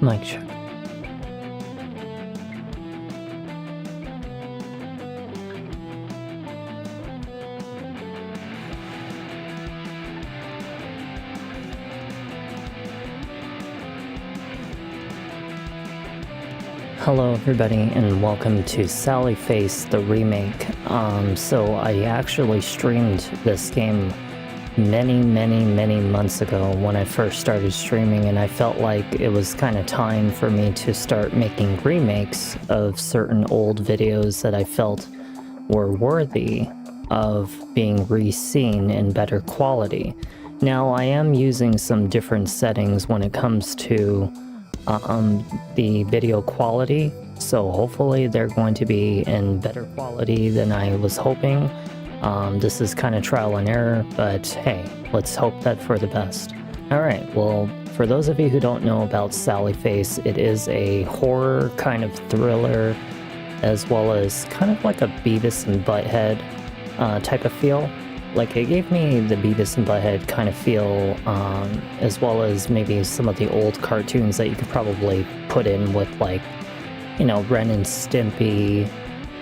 Mic check. Hello everybody and welcome to Sally Face, the remake. So I actually streamed this game many months ago when I first started streaming, and I felt like it was kind of time for me to start making remakes of certain old videos that I felt were worthy of being re-seen in better quality. Now I am using some different settings when it comes to the video quality, so hopefully they're going to be in better quality than I was hoping. This is kind of trial and error, but hey, let's hope that for the best. Alright, well, for those of you who don't know about Sally Face, it is a horror kind of thriller, as well as kind of like a Beavis and Butthead type of feel. Like, it gave me the Beavis and Butthead kind of feel, as well as maybe some of the old cartoons that you could probably put in with, like, you know, Ren and Stimpy,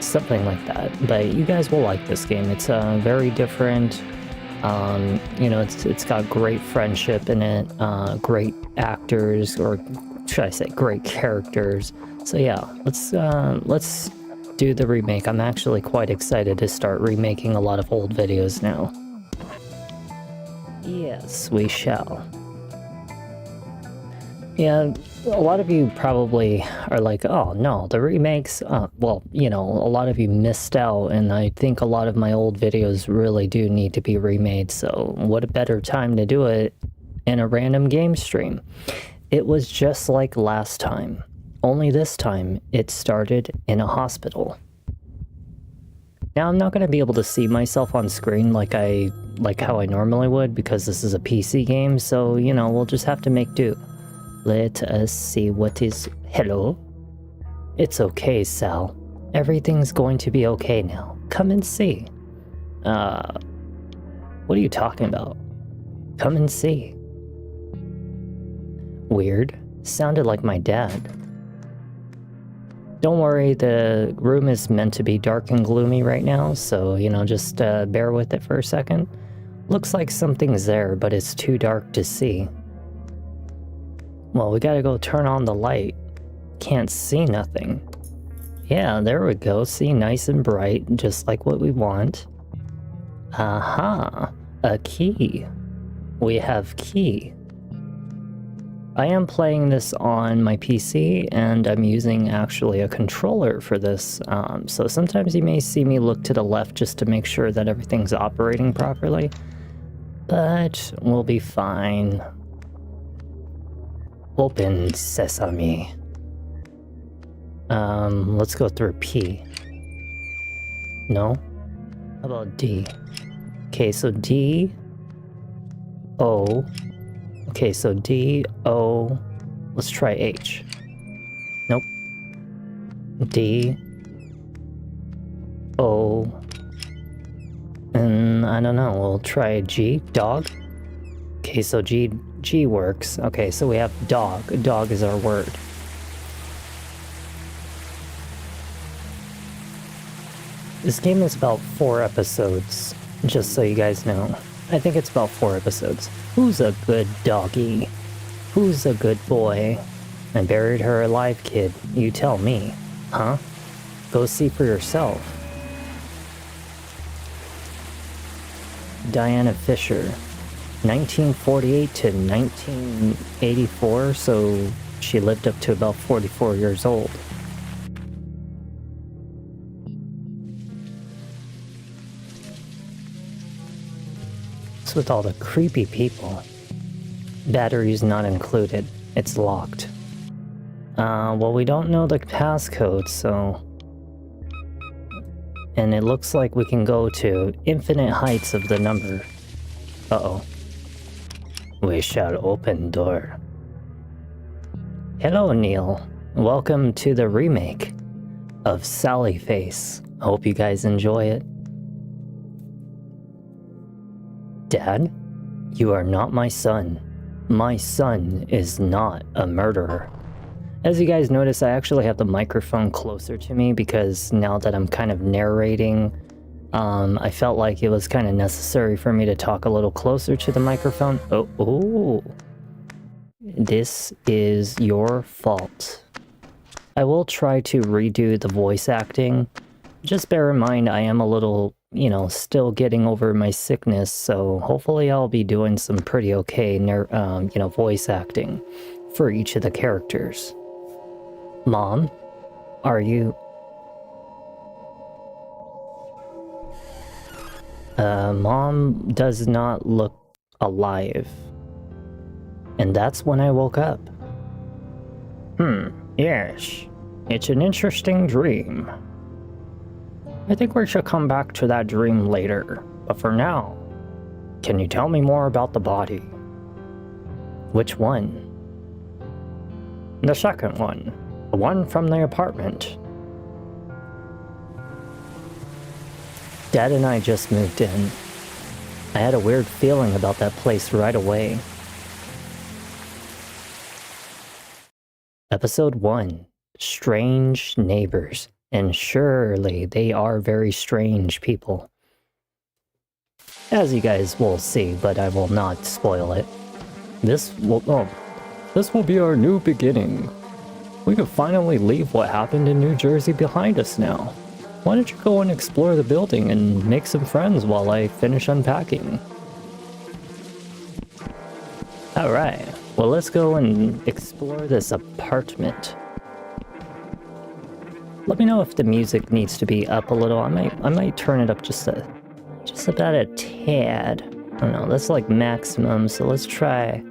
something like that. But you guys will like this game. It's very different. You know, it's got great friendship in it, great actors, or should I say great characters. So yeah, let's do the remake. I'm actually quite excited to start remaking a lot of old videos now. Yes, we shall. Yeah, a lot of you probably are like, oh no, the remakes, well, you know, a lot of you missed out, and I think a lot of my old videos really do need to be remade, so what a better time to do it in a random game stream. It was just like last time. Only this time, it started in a hospital. Now, I'm not going to be able to see myself on screen like how I normally would, because this is a PC game, so, you know, we'll just have to make do. Let us see what is... Hello? It's okay, Sal. Everything's going to be okay now. Come and see. What are you talking about? Come and see. Weird. Sounded like my dad. Don't worry, the room is meant to be dark and gloomy right now, so, you know, just bear with it for a second. Looks like something's there, but it's too dark to see. Well, we gotta go turn on the light. Can't see nothing. Yeah, there we go. See, nice and bright, just like what we want. Aha! A key. We have key. I am playing this on my PC, and I'm using actually a controller for this, so sometimes you may see me look to the left just to make sure that everything's operating properly, but we'll be fine. Open sesame. Let's go through P. No? How about D? Okay, so D, O. Okay, so D, O, let's try H. Nope. D, O, and I don't know, we'll try G, dog. Okay, so G works. Okay, so we have dog. Dog is our word. This game is about 4 episodes, just so you guys know. I think it's about 4 episodes. Who's a good doggy? Who's a good boy? I buried her alive, kid. You tell me. Huh? Go see for yourself. Diana Fisher. 1948 to 1984, so she lived up to about 44 years old. What's with all the creepy people? Batteries not included. It's locked. Well, we don't know the passcode, so... And it looks like we can go to infinite heights of the number. Uh-oh. We shall open door. Hello, Neil. Welcome to the remake of Sally Face. Hope you guys enjoy it. Dad, you are not my son. My son is not a murderer. As you guys notice, I actually have the microphone closer to me because now that I'm kind of narrating, I felt like it was kind of necessary for me to talk a little closer to the microphone. Oh, this is your fault. I will try to redo the voice acting. Just bear in mind, I am a little, you know, still getting over my sickness, so hopefully I'll be doing some pretty okay, you know, voice acting for each of the characters. Mom, are you... Mom does not look alive. And that's when I woke up. Yes. It's an interesting dream. I think we should come back to that dream later, but for now, can you tell me more about the body? Which one? The second one. The one from the apartment. Dad and I just moved in. I had a weird feeling about that place right away. Episode 1. Strange Neighbors. And surely they are very strange people. As you guys will see, but I will not spoil it. This will be our new beginning. We can finally leave what happened in New Jersey behind us now. Why don't you go and explore the building and make some friends while I finish unpacking? Alright, well let's go and explore this apartment. Let me know if the music needs to be up a little. I might turn it up just about a tad. I don't know, that's like maximum, so let's try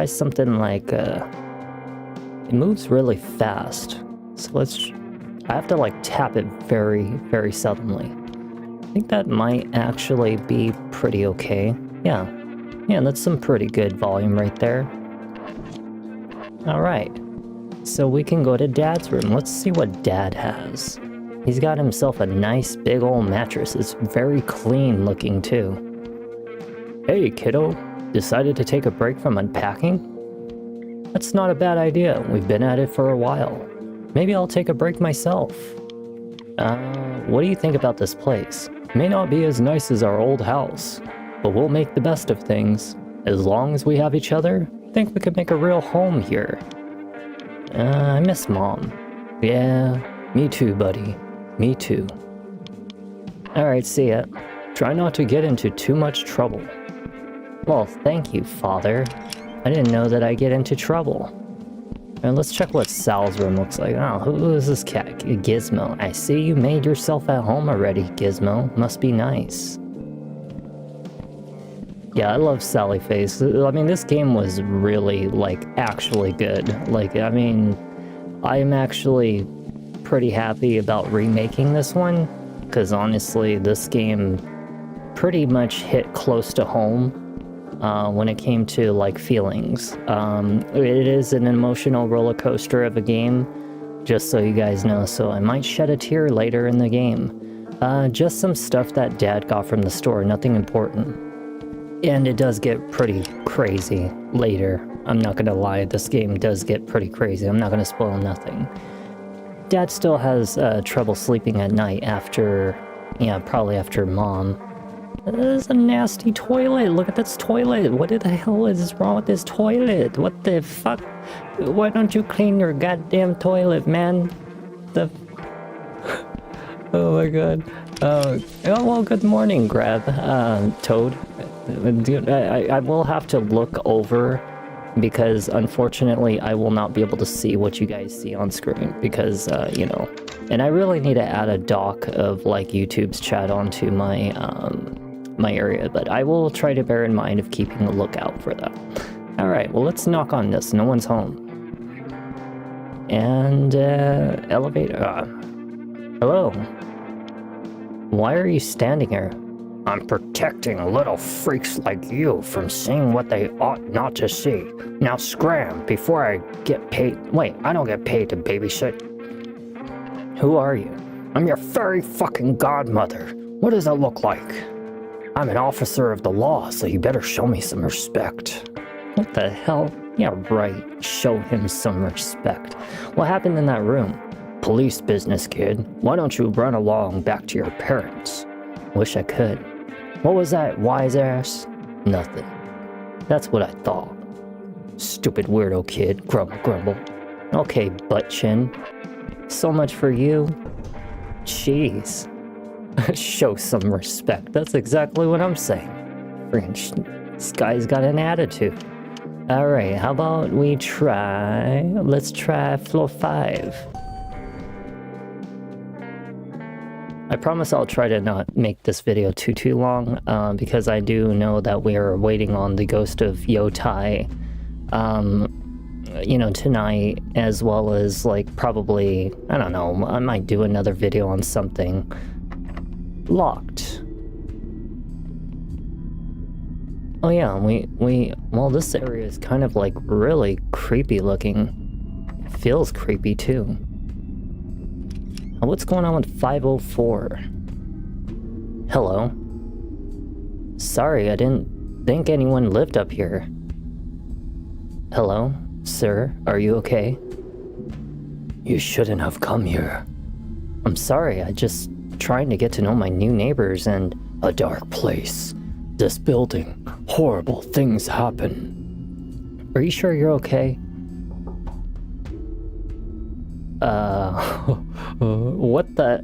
something like it moves really fast. So I have to like tap it very, very suddenly. I think that might actually be pretty okay. Yeah, that's some pretty good volume right there. Alright, so we can go to Dad's room. Let's see what Dad has. He's got himself a nice big old mattress. It's very clean looking too. Hey kiddo, decided to take a break from unpacking? That's not a bad idea. We've been at it for a while. Maybe I'll take a break myself. What do you think about this place? May not be as nice as our old house, but we'll make the best of things. As long as we have each other, I think we could make a real home here. I miss Mom. Yeah, me too, buddy. Me too. Alright, see ya. Try not to get into too much trouble. Well, thank you, Father. I didn't know that I get into trouble. And let's check what Sal's room looks like. Oh, who is this cat? Gizmo. I see you made yourself at home already, Gizmo. Must be nice. Yeah, I love Sally Face. I mean, this game was really, like, actually good. Like, I mean, I'm actually pretty happy about remaking this one, because honestly, this game pretty much hit close to home when it came to, like, feelings. It is an emotional roller coaster of a game, just so you guys know, so I might shed a tear later in the game. Just some stuff that Dad got from the store, nothing important. And it does get pretty crazy later. I'm not gonna lie, this game does get pretty crazy. I'm not gonna spoil nothing. Dad still has trouble sleeping at night after, probably after Mom. This is a nasty toilet. Look at this toilet. What the hell is wrong with this toilet? What the fuck? Why don't you clean your goddamn toilet, man? Oh my god. Oh, well, good morning, Toad. I will have to look over, because unfortunately I will not be able to see what you guys see on screen, because, and I really need to add a doc of, like, YouTube's chat onto my, my area, but I will try to bear in mind of keeping a lookout for that. Alright, well, let's knock on this. No one's home. And, elevator. Hello. Why are you standing here? I'm protecting little freaks like you from seeing what they ought not to see. Now scram before I get paid. Wait, I don't get paid to babysit. Who are you? I'm your fairy fucking godmother. What does that look like? I'm an officer of the law, so you better show me some respect. What the hell? Yeah, right. Show him some respect. What happened in that room? Police business, kid. Why don't you run along back to your parents? Wish I could. What was that, wise ass? Nothing. That's what I thought. Stupid weirdo kid. Grumble, grumble. Okay, butt chin. So much for you. Jeez. Show some respect. That's exactly what I'm saying. This guy's got an attitude. Alright, how about we try... Let's try floor 5. I promise I'll try to not make this video too long, because I do know that we are waiting on the ghost of Yotai, you know, tonight, as well as, like, probably, I don't know, I might do another video on something. Locked. Oh yeah, well, this area is kind of, like, really creepy looking. It feels creepy, too. What's going on with 504? Hello? Sorry, I didn't think anyone lived up here. Hello? Sir, are you okay? You shouldn't have come here. I'm sorry, I just trying to get to know my new neighbors and... A dark place. This building. Horrible things happen. Are you sure you're okay? What the?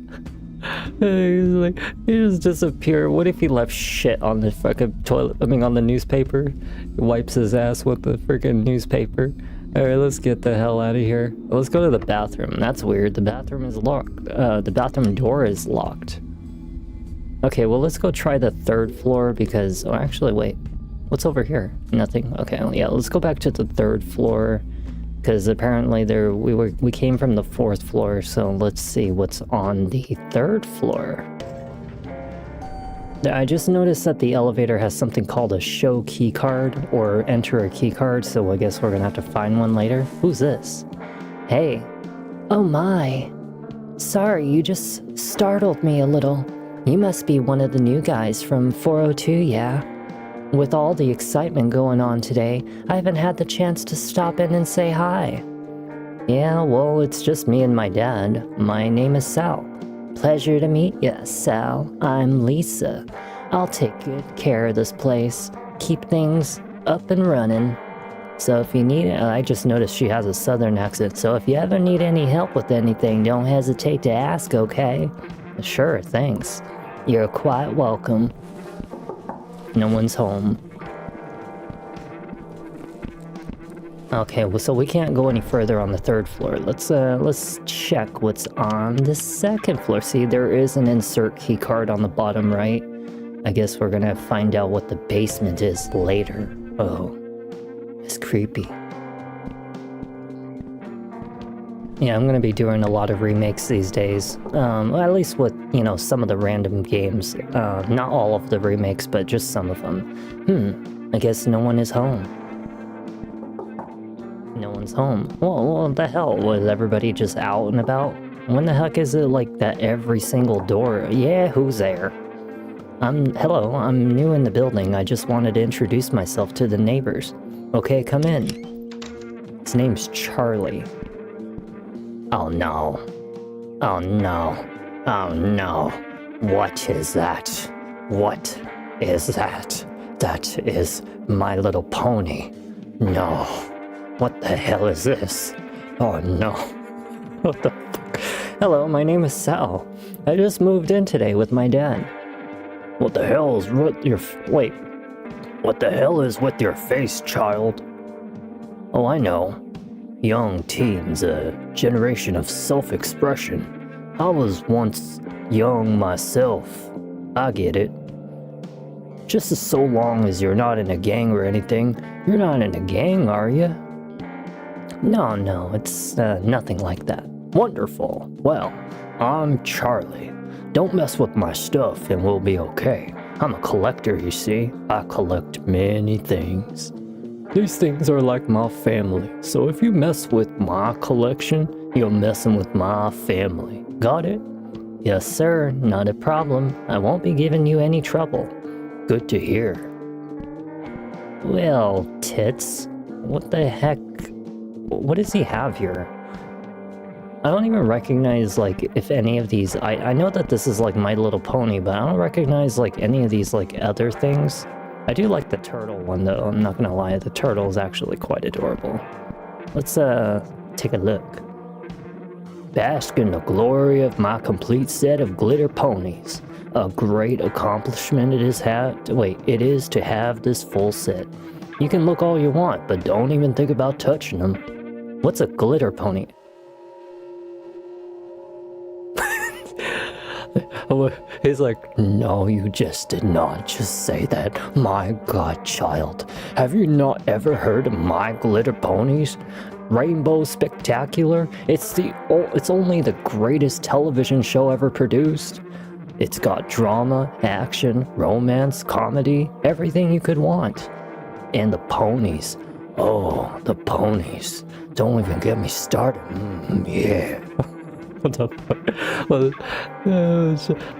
He's like, he just disappeared. What if he left shit on the fucking toilet? I mean, on the newspaper? He wipes his ass with the freaking newspaper. Alright, let's get the hell out of here. Let's go to the bathroom. That's weird. The bathroom is locked. The bathroom door is locked. Okay, well, let's go try the 3rd floor because... Oh, actually, wait. What's over here? Nothing? Okay, yeah, let's go back to the 3rd floor. Because apparently we came from the 4th floor, so let's see what's on the 3rd floor. I just noticed that the elevator has something called a show key card, or enter a key card, so I guess we're gonna have to find one later. Who's this? Hey. Oh my. Sorry, you just startled me a little. You must be one of the new guys from 402, yeah? With all the excitement going on today, I haven't had the chance to stop in and say hi. Yeah, well, it's just me and my dad. My name is Sal. Pleasure to meet ya, Sal. I'm Lisa. I'll take good care of this place. Keep things up and running. So if you need it, I just noticed she has a southern accent, so if you ever need any help with anything, don't hesitate to ask, okay? Sure, thanks. You're quite welcome. No one's home. Okay, well, so we can't go any further on the 3rd floor. Let's check what's on the 2nd floor. See, there is an insert key card on the bottom right. I guess we're gonna find out what the basement is later. Oh, it's creepy. Yeah, I'm gonna be doing a lot of remakes these days. At least with, you know, some of the random games. Not all of the remakes, but just some of them. I guess no one is home. No one's home. Well, what the hell? Was everybody just out and about? When the heck is it like that every single door? Yeah, who's there? Hello, I'm new in the building. I just wanted to introduce myself to the neighbors. Okay, come in. His name's Charlie. Oh no. Oh no. Oh no. What is that? What is that? That is My Little Pony. No. What the hell is this? Oh no. What the fuck? Hello, my name is Sal. I just moved in today with my dad. What the hell is with your... Wait. What the hell is with your face, child? Oh, I know. Young teens, a generation of self-expression. I was once young myself. I get it. Just as so long as you're not in a gang or anything. You're not in a gang, are you? No, it's nothing like that. Wonderful. Well, I'm Charlie. Don't mess with my stuff and we'll be okay. I'm a collector, you see. I collect many things. These things are like my family, so if you mess with my collection, you're messing with my family. Got it? Yes, sir. Not a problem. I won't be giving you any trouble. Good to hear. Well, tits, What the heck? What does he have here? I don't even recognize, like, if any of these... I know that this is, like, My Little Pony, but I don't recognize, like, any of these, like, other things. I do like the turtle one, though. I'm not gonna lie. The turtle is actually quite adorable. Let's, take a look. Bask in the glory of my complete set of glitter ponies. A great accomplishment it is to have this full set. You can look all you want, but don't even think about touching them. What's a glitter pony? He's like, no, you just did not just say that. My God, child, have you not ever heard of My Glitter Ponies? Rainbow Spectacular? It's only the greatest television show ever produced. It's got drama, action, romance, comedy, everything you could want. And the ponies. Oh, the ponies. Don't even get me started. Yeah. What the fuck?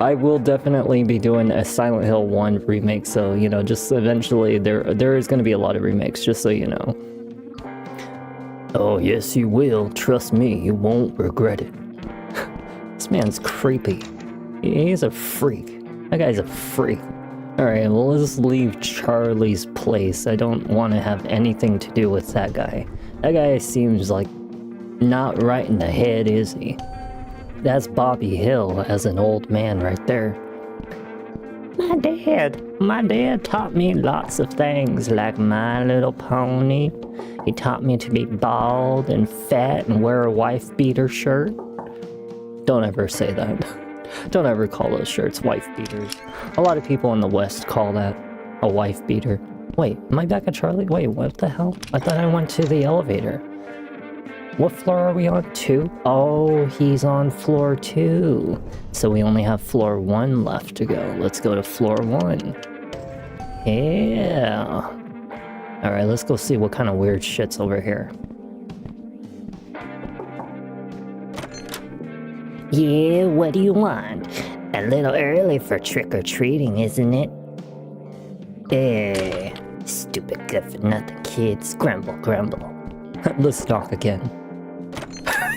I will definitely be doing a Silent Hill 1 remake, so, you know, just eventually there is going to be a lot of remakes, just so you know. Oh, yes, you will. Trust me, you won't regret it. This man's creepy. He's a freak. That guy's a freak. Alright, well, let's leave Charlie's place. I don't want to have anything to do with that guy. That guy seems like not right in the head, is he? That's Bobby Hill as an old man right there. My dad taught me lots of things, like My Little Pony. He taught me to be bald and fat and wear a wife-beater shirt. Don't ever say that. Don't ever call those shirts wife-beaters. A lot of people in the West call that a wife-beater. Wait, am I back at Charlie? Wait, what the hell? I thought I went to the elevator. What floor are we on? 2? Oh, he's on floor 2. So we only have floor 1 left to go. Let's go to floor 1. Yeah. Alright, let's go see what kind of weird shit's over here. Yeah, what do you want? A little early for trick-or-treating, isn't it? Stupid good-for-nothing kids. Grumble, grumble. Let's knock again.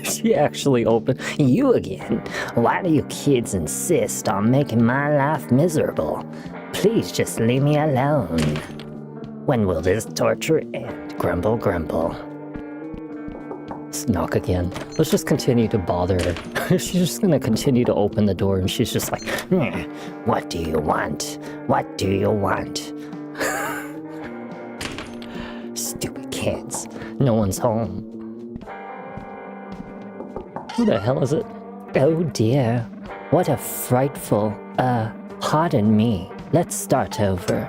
She actually opened. You again? Why do you kids insist on making my life miserable? Please just leave me alone. When will this torture end? Grumble, grumble. Let's knock again. Let's just continue to bother her. She's just gonna continue to open the door and she's just like, what do you want? What do you want? Stupid kids. No one's home. Who the hell is it? Oh dear. What a frightful, pardon me. Let's start over.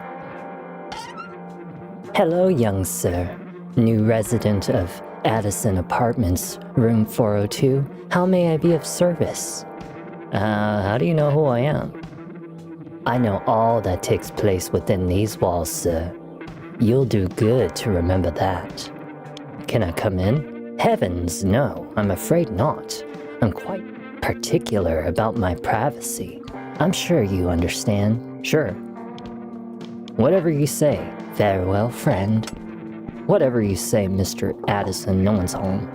Hello, young sir. New resident of Addison Apartments, room 402. How may I be of service? How do you know who I am? I know all that takes place within these walls, sir. You'll do good to remember that. Can I come in? Heavens, no, I'm afraid not. I'm quite particular about my privacy. I'm sure you understand. Sure. Whatever you say, farewell, friend. Whatever you say, Mr. Addison, no one's home.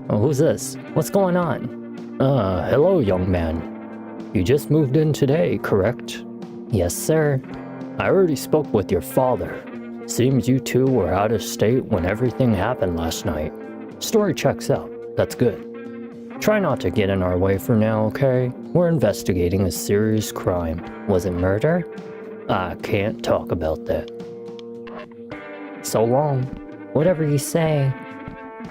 Oh, who's this? What's going on? Hello, young man. You just moved in today, correct? Yes, sir. I already spoke with your father. Seems you two were out of state when everything happened last night. Story checks out. That's good. Try not to get in our way for now, okay? We're investigating a serious crime. Was it murder? I can't talk about that. So long. Whatever you say.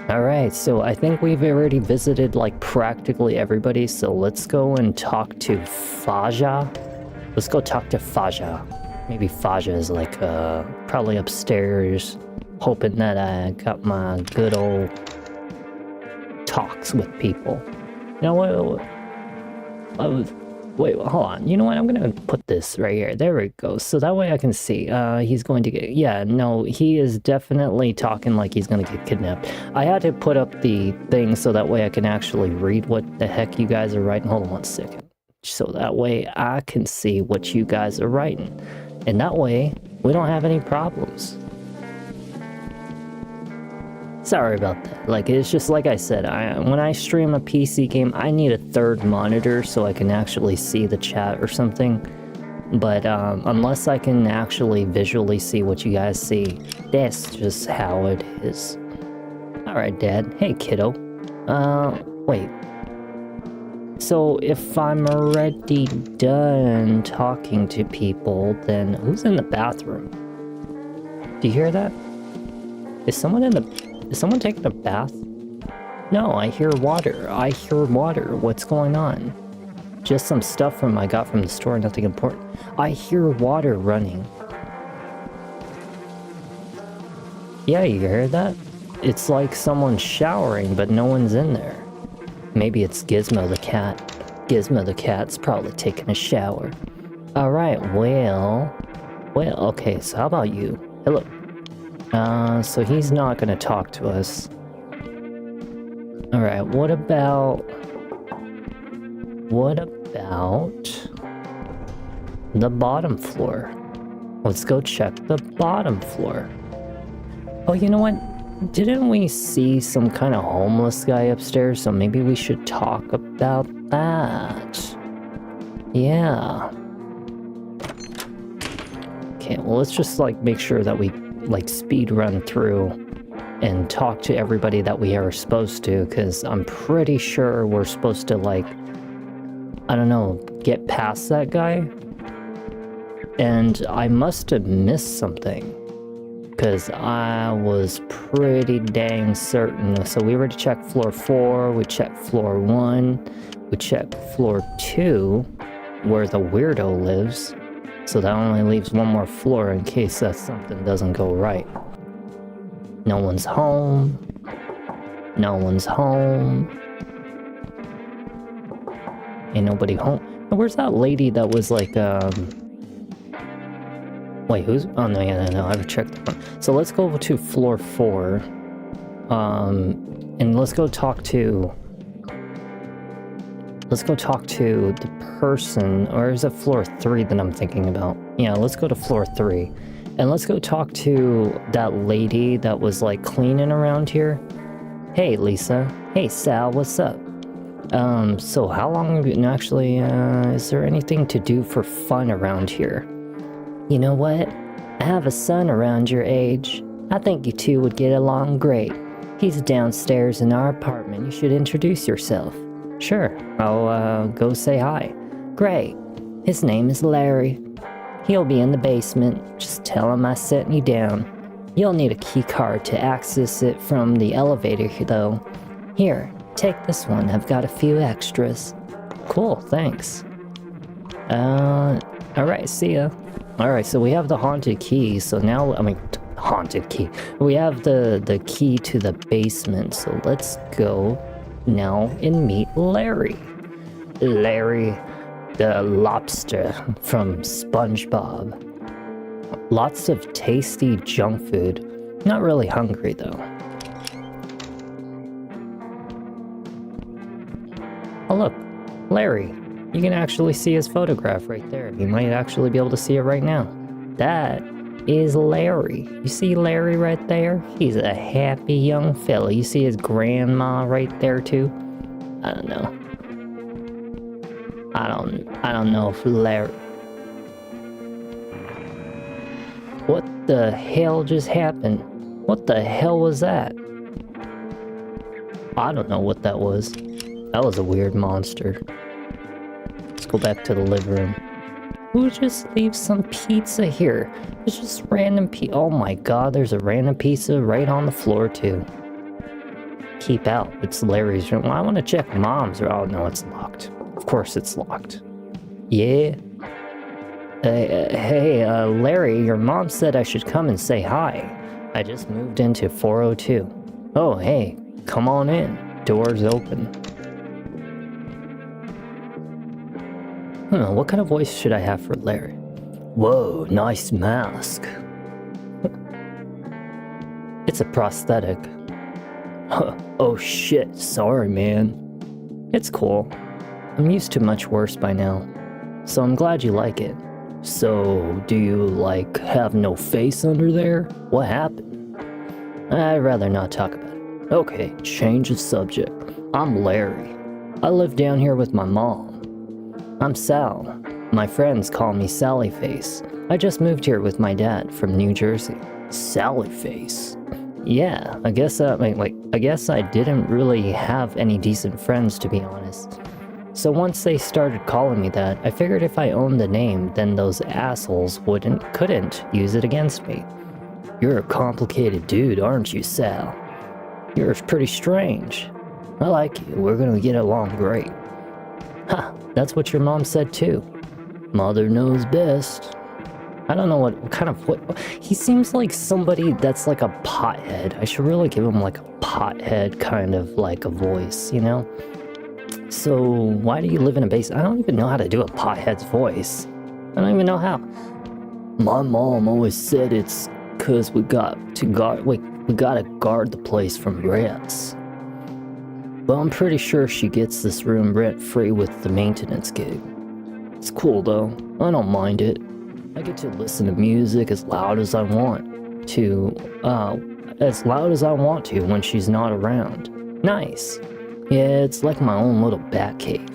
Alright, so I think we've already visited like practically everybody, so let's go and talk to Faja. Let's go talk to Faja. Maybe Faja is like probably upstairs, hoping that I got my good old talks with people. You know what? Wait, hold on. You know what? I'm gonna put this right here. There we go. So that way I can see. He's going to get... Yeah, no, he is definitely talking like he's gonna get kidnapped. I had to put up the thing so that way I can actually read what the heck you guys are writing. Hold on 1 second. So that way I can see what you guys are writing. And that way, we don't have any problems. Sorry about that. Like, it's just like I said, when I stream a PC game, I need a third monitor so I can actually see the chat or something. But unless I can actually visually see what you guys see, that's just how it is. Alright, Dad. Hey, kiddo. Wait. So if I'm already done talking to people, then who's in the bathroom? Do you hear that? Is someone taking a bath? No, I hear water. I hear water. What's going on? Just some stuff I got from the store, nothing important. I hear water running. Yeah, you heard that? It's like someone's showering, but no one's in there. Maybe it's Gizmo the cat. Gizmo the cat's probably taking a shower. Alright, well, okay, so how about you? Hello. So he's not gonna talk to us. Alright, what about the bottom floor? Let's go check the bottom floor. Oh, you know what? Didn't we see some kind of homeless guy upstairs? So maybe we should talk about that. Yeah. Okay, well, let's just like make sure that we like speed run through and talk to everybody that we are supposed to, because I'm pretty sure we're supposed to, like, I don't know, get past that guy. And I must have missed something, because I was pretty dang certain. So we already checked floor 4, we checked floor 1, we checked floor 2, where the weirdo lives. So that only leaves one more floor in case that something doesn't go right. No one's home. No one's home. Ain't nobody home. Where's that lady that was like, wait, who's... Oh, no, no, I've checked that one. So let's go to floor 4. And let's go talk to... Let's go talk to the person... Or is it floor 3 that I'm thinking about? Yeah, let's go to floor 3. And let's go talk to that lady that was like cleaning around here. Hey, Lisa. Hey, Sal, what's up? So how long have you... Actually, is there anything to do for fun around here? You know what? I have a son around your age. I think you two would get along great. He's downstairs in our apartment. You should introduce yourself. Sure, I'll go say hi. Great. His name is Larry. He'll be in the basement. Just tell him I sent you down. You'll need a key card to access it from the elevator though. Here, take this one. I've got a few extras. Cool, thanks. Alright, see ya. Alright, so we have the haunted key, so now, haunted key. We have the key to the basement, so let's go now and meet Larry. Larry the lobster from SpongeBob. Lots of tasty junk food. Not really hungry though. Oh look, Larry. You can actually see his photograph right there. You might actually be able to see it right now. That is Larry. You see Larry right there? He's a happy young fella. You see his grandma right there too? I don't know. I don't know if Larry... What the hell just happened? What the hell was that? I don't know what that was. That was a weird monster. Let's go back to the living room. Who just leaves some pizza here? There's just random oh my god, there's a random pizza right on the floor too. Keep out. It's Larry's room. Well, I want to check Mom's room. Oh no, it's locked. Of course it's locked. Yeah? Hey, Larry, your mom said I should come and say hi. I just moved into 402. Oh, hey, come on in. Door's open. What kind of voice should I have for Larry? Whoa, nice mask. It's a prosthetic. Oh shit, sorry man. It's cool. I'm used to much worse by now. So I'm glad you like it. So, do you, like, have no face under there? What happened? I'd rather not talk about it. Okay, change of subject. I'm Larry. I live down here with my mom. I'm Sal. My friends call me Sally Face. I just moved here with my dad from New Jersey. Sally Face? Yeah, I guess I didn't really have any decent friends, to be honest. So once they started calling me that, I figured if I owned the name, then those assholes couldn't use it against me. You're a complicated dude, aren't you, Sal? You're pretty strange. I like you. We're gonna get along great. Ha, that's what your mom said too. Mother knows best. I don't know what he seems like somebody that's like a pothead. I should really give him like a pothead kind of like a voice, you know? So why do you live in a basement? I don't even know how to do a pothead's voice. I don't even know how. My mom always said it's cause we gotta guard the place from rats. Well, I'm pretty sure she gets this room rent-free with the maintenance gig. It's cool though, I don't mind it. I get to listen to music as loud as I want to when she's not around. Nice. Yeah, it's like my own little bat cave.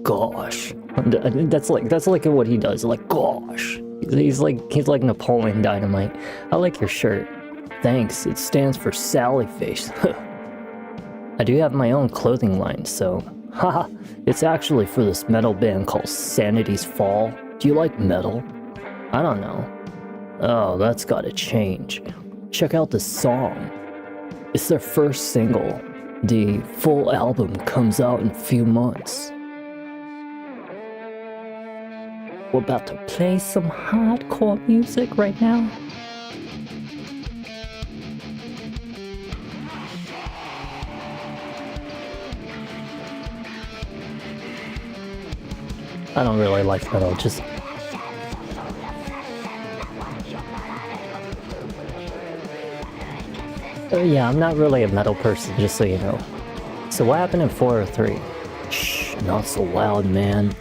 Gosh. That's like what he does, like gosh. He's like Napoleon Dynamite. I like your shirt. Thanks, it stands for Sally Face. I do have my own clothing line, so haha, it's actually for this metal band called Sanity's Fall. Do you like metal? I don't know. Oh, that's gotta change. Check out this song. It's their first single. The full album comes out in a few months. We're about to play some hardcore music right now. I don't really like metal, just... yeah, I'm not really a metal person, just so you know. So what happened in 403? Shh, not so loud, man.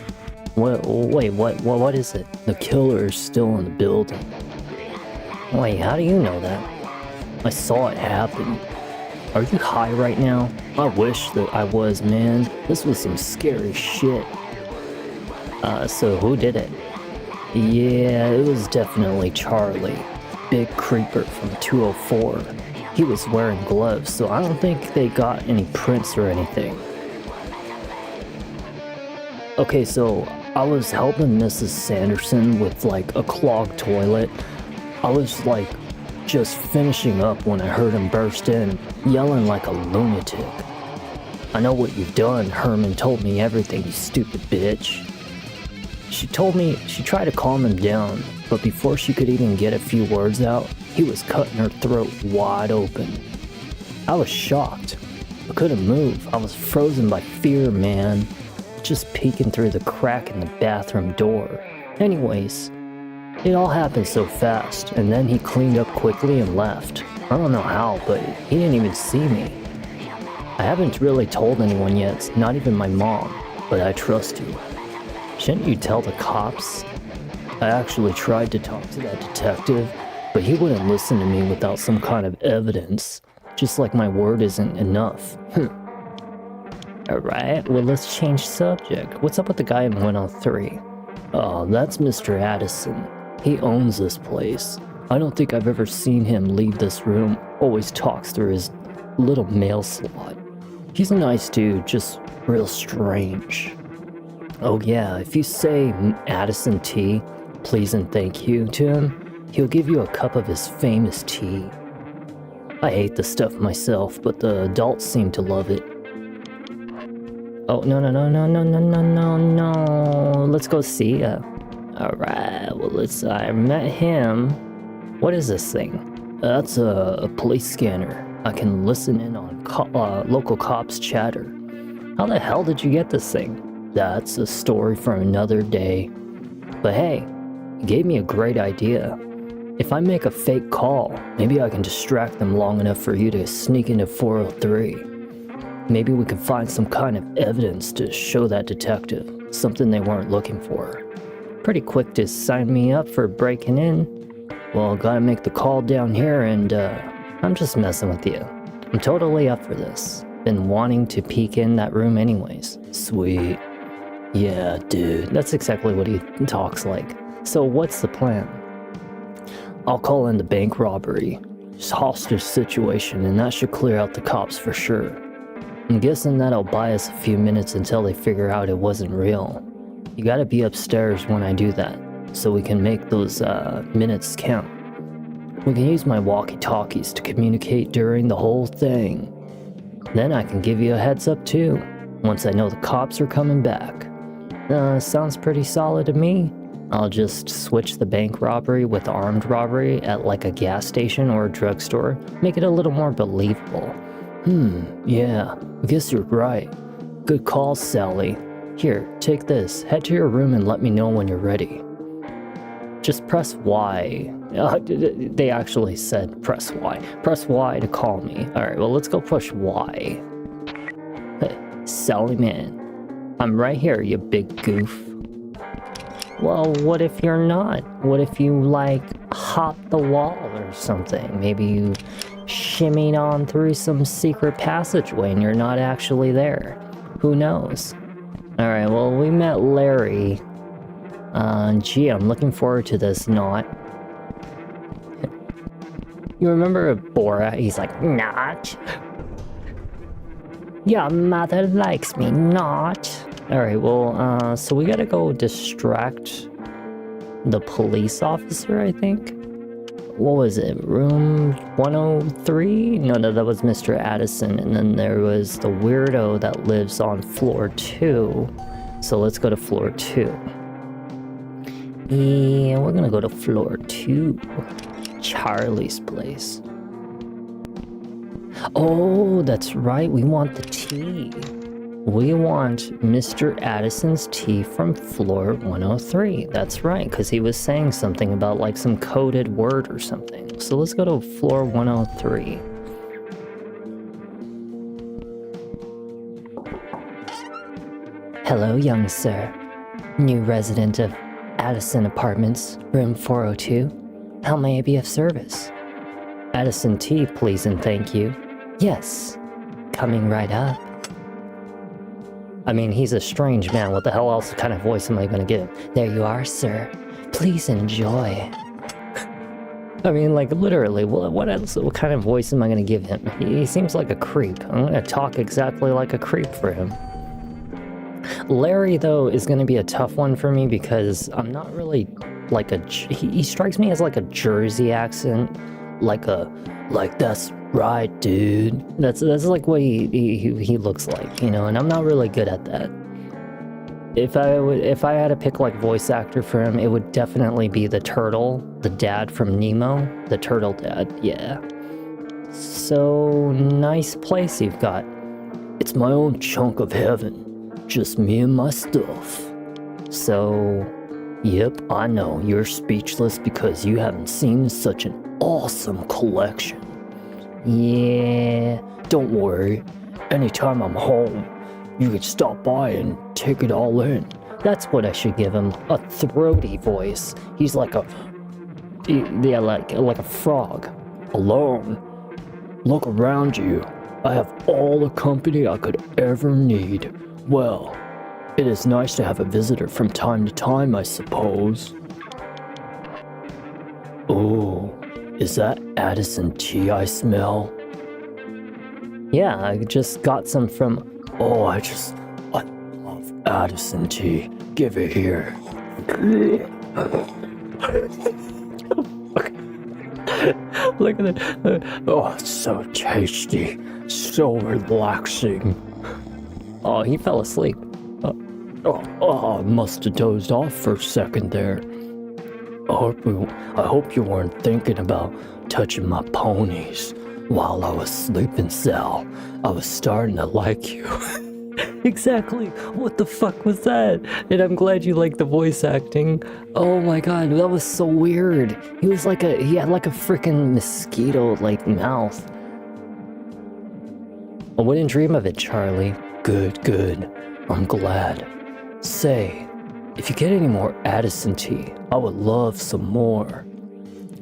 Wait, what is it? The killer is still in the building. Wait, how do you know that? I saw it happen. Are you high right now? I wish that I was, man. This was some scary shit. So who did it? Yeah, it was definitely Charlie. Big creeper from 204. He was wearing gloves, so I don't think they got any prints or anything. Okay, so I was helping Mrs. Sanderson with like a clogged toilet. I was like just finishing up when I heard him burst in, yelling like a lunatic. I know what you've done. Herman told me everything, you stupid bitch. She tried to calm him down, but before she could even get a few words out, he was cutting her throat wide open. I was shocked. I couldn't move. I was frozen by fear, man. Just peeking through the crack in the bathroom door. Anyways, it all happened so fast, and then he cleaned up quickly and left. I don't know how, but he didn't even see me. I haven't really told anyone yet, not even my mom, but I trust you. Shouldn't you tell the cops? I actually tried to talk to that detective, but he wouldn't listen to me without some kind of evidence. Just like my word isn't enough. Alright, well let's change subject. What's up with the guy in 103? Oh, that's Mr. Addison. He owns this place. I don't think I've ever seen him leave this room. Always talks through his little mail slot. He's a nice dude, just real strange. Oh yeah, if you say Addison tea, please and thank you to him, he'll give you a cup of his famous tea. I hate the stuff myself, but the adults seem to love it. Oh, no. Let's go see ya. Alright, well I met him. What is this thing? That's a police scanner. I can listen in on local cops chatter. How the hell did you get this thing? That's a story for another day. But hey, you gave me a great idea. If I make a fake call, maybe I can distract them long enough for you to sneak into 403. Maybe we can find some kind of evidence to show that detective, something they weren't looking for. Pretty quick to sign me up for breaking in. Well, gotta make the call down here and I'm just messing with you. I'm totally up for this. Been wanting to peek in that room anyways. Sweet. Yeah, dude. That's exactly what he talks like. So what's the plan? I'll call in the bank robbery. It's a hostage situation, and that should clear out the cops for sure. I'm guessing that'll buy us a few minutes until they figure out it wasn't real. You gotta be upstairs when I do that, so we can make those minutes count. We can use my walkie-talkies to communicate during the whole thing. Then I can give you a heads up too, once I know the cops are coming back. Sounds pretty solid to me. I'll just switch the bank robbery with armed robbery at like a gas station or a drugstore, make it a little more believable. Yeah, I guess you're right. Good call, Sally. Here, take this. Head to your room and let me know when you're ready. Just press Y. They actually said press Y. Press Y to call me. Alright, well, let's go push Y. Hey, Sally man. I'm right here, you big goof. Well, what if you're not? What if you, like, hop the wall or something? Maybe you shimmied on through some secret passageway and you're not actually there. Who knows? Alright, well, we met Larry. Gee, I'm looking forward to this, not. You remember Borat? He's like, not. Your mother likes me, not. Alright, well, so we gotta go distract the police officer, I think? What was it? Room 103? No, that was Mr. Addison. And then there was the weirdo that lives on floor 2. So let's go to floor 2. Yeah, we're gonna go to floor 2. Charlie's place. Oh, that's right. We want the tea. We want Mr. Addison's tea from floor 103. That's right, because he was saying something about like some coded word or something. So let's go to floor 103. Hello, young sir. New resident of Addison Apartments, room 402. How may I be of service? Addison tea, please and thank you. Yes, coming right up. I mean, he's a strange man. What the hell else kind of voice am I going to give? There you are, sir. Please enjoy. I mean, like, literally, what else? What kind of voice am I going to give him? He seems like a creep. I'm going to talk exactly like a creep for him. Larry, though, is going to be a tough one for me because I'm not really like a... He strikes me as like a Jersey accent. Like that's right, dude. That's like what he looks like, you know, and I'm not really good at that. If I had to pick like voice actor for him, it would definitely be the turtle, the dad from Nemo, the turtle dad, yeah. So, nice place you've got. It's my own chunk of heaven. Just me and my stuff. So, yep, I know, you're speechless because you haven't seen such an awesome collection. Yeah, don't worry. Anytime I'm home, you can stop by and take it all in. That's what I should give him, a throaty voice. He's like a frog. Alone. Look around you. I have all the company I could ever need. Well, it is nice to have a visitor from time to time, I suppose. Oh, is that Addison tea I smell? Yeah, I just got some from... Oh, I love Addison tea. Give it here. Look at it. Oh, it's so tasty. So relaxing. Oh, he fell asleep. I must have dozed off for a second there. I hope you weren't thinking about touching my ponies while I was sleeping, Sal. I was starting to like you. Exactly. What the fuck was that? And I'm glad you liked the voice acting. Oh my god, that was so weird. He had like a freaking mosquito-like mouth. I wouldn't dream of it, Charlie. Good. I'm glad. Say, if you get any more Addison tea, I would love some more.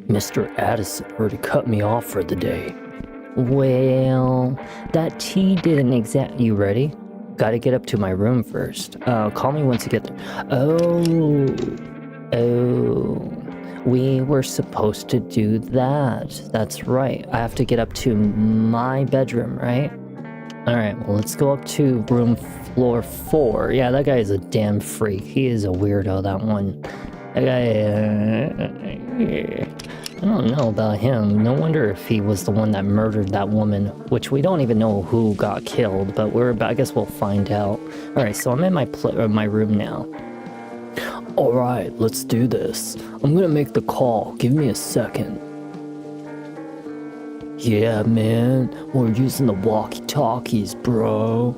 Mr. Addison already cut me off for the day. Well, that tea didn't You ready? Gotta get up to my room first. Call me once you get there. Oh, we were supposed to do that. That's right. I have to get up to my bedroom, right? Alright, well, let's go up to room floor 4. Yeah, that guy is a damn freak. He is a weirdo, that one. That guy, I don't know about him. No wonder if he was the one that murdered that woman, which we don't even know who got killed, but I guess we'll find out. Alright, so I'm in my room now. Alright, let's do this. I'm gonna make the call. Give me a second. Yeah, man, we're using the walkie-talkies, bro.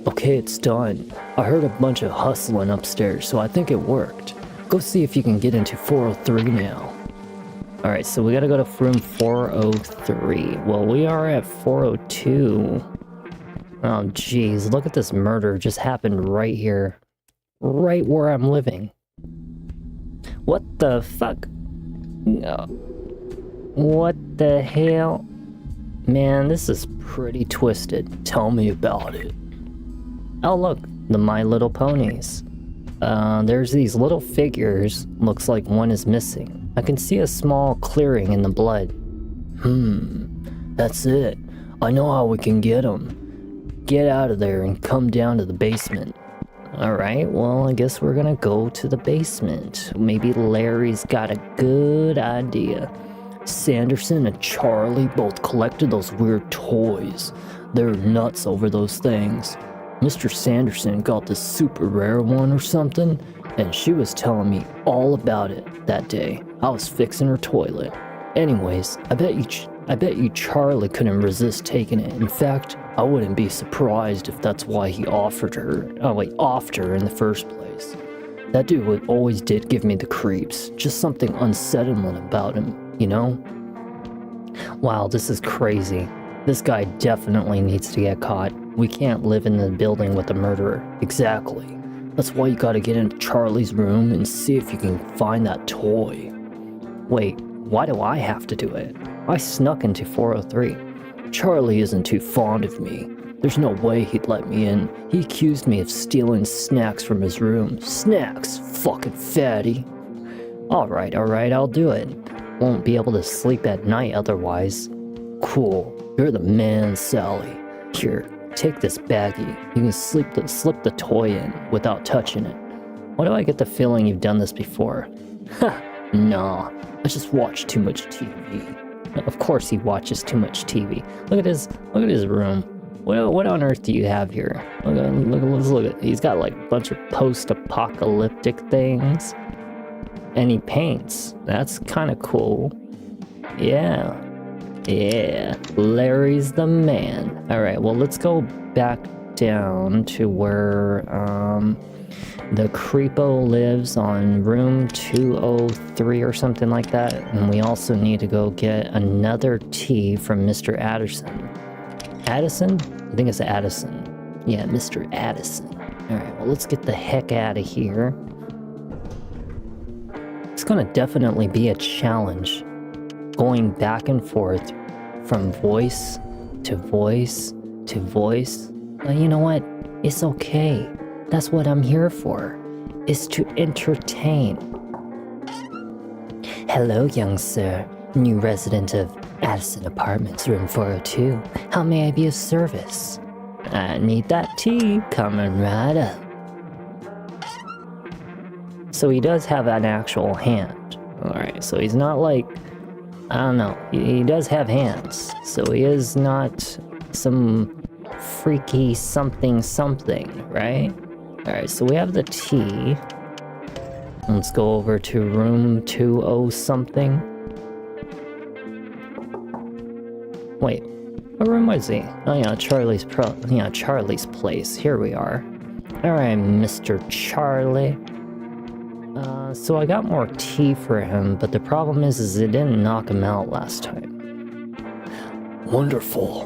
Okay, it's done. I heard a bunch of hustling upstairs, so I think it worked. Go see if you can get into 403 now. Alright, so we gotta go to room 403. Well, we are at 402. Oh, jeez, look at this murder just happened right here. Right where I'm living. What the fuck? No. What the hell? Man, this is pretty twisted. Tell me about it. Oh look, the My Little Ponies. There's these little figures. Looks like one is missing. I can see a small clearing in the blood. That's it. I know how we can get them. Get out of there and come down to the basement. Alright, well, I guess we're gonna go to the basement. Maybe Larry's got a good idea. Sanderson and Charlie both collected those weird toys. They're nuts over those things. Mr. Sanderson got this super rare one or something, and she was telling me all about it that day. I was fixing her toilet. Anyways, I bet you Charlie couldn't resist taking it. In fact, I wouldn't be surprised if that's why he offed her in the first place. That dude always did give me the creeps. Just something unsettling about him, you know? Wow, this is crazy. This guy definitely needs to get caught. We can't live in the building with the murderer. Exactly. That's why you gotta get into Charlie's room and see if you can find that toy. Wait, why do I have to do it? I snuck into 403. Charlie isn't too fond of me. There's no way he'd let me in. He accused me of stealing snacks from his room. Snacks, fucking fatty. Alright, I'll do it. Won't be able to sleep at night otherwise. Cool, you're the man, Sally. Here, take this baggie. You can slip the toy in without touching it. Why do I get the feeling you've done this before? Ha, nah, I just watch too much TV. Of course he watches too much TV. Look at his room. What on earth do you have here? Look at he's got like a bunch of post-apocalyptic things. And he paints. That's kind of cool. Yeah, Larry's the man. Alright, well, let's go back down to where the creepo lives on room 203 or something like that. And we also need to go get another tea from Mr. Addison. Addison? I think it's Addison. Yeah, Mr. Addison. Alright, well, let's get the heck out of here. It's gonna definitely be a challenge. Going back and forth from voice to voice to voice. But you know what? It's okay. That's what I'm here for. Is to entertain. Hello, young sir. New resident of Addison Apartments, room 402. How may I be of service? I need that tea coming right up. So he does have an actual hand. Alright, so he's not like... I don't know. He does have hands. So he is not some freaky something, right? Alright, so we have the tea. Let's go over to room 20 something. Wait, what room was he? Oh yeah, Charlie's place. Here we are. Alright, Mr. Charlie. So I got more tea for him, but the problem is it didn't knock him out last time. Wonderful.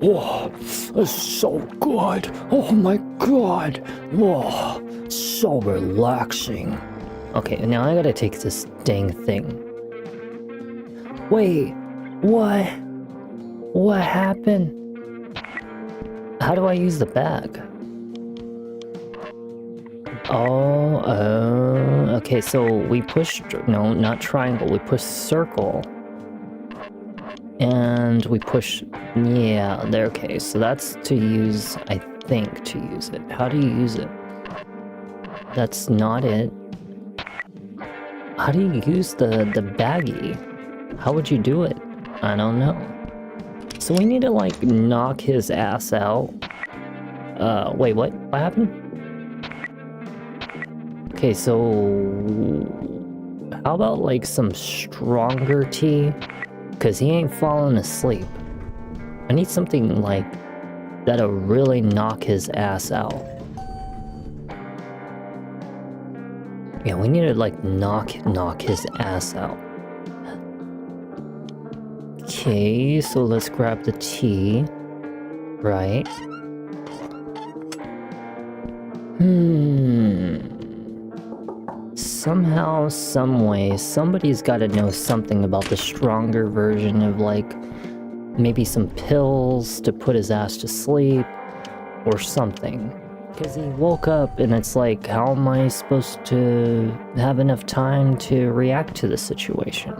Whoa, that's so good. Oh my god. Whoa, so relaxing. Okay, now I gotta take this dang thing. Wait, what? What happened? How do I use the bag? Oh, okay, so we push, no, not triangle, we push circle. And we push, yeah, there, okay, so that's to use, I think, to use it. How do you use it? That's not it. How do you use the baggie? How would you do it? I don't know. So we need to, like, knock his ass out. Wait, what? What happened? Okay, so how about like some stronger tea? Cause he ain't falling asleep. I need something like that'll really knock his ass out. Yeah, we need to like knock his ass out. Okay, so let's grab the tea. Right. Somehow, someway, somebody's got to know something about the stronger version of, like, maybe some pills to put his ass to sleep, or something. Because he woke up and it's like, how am I supposed to have enough time to react to the situation?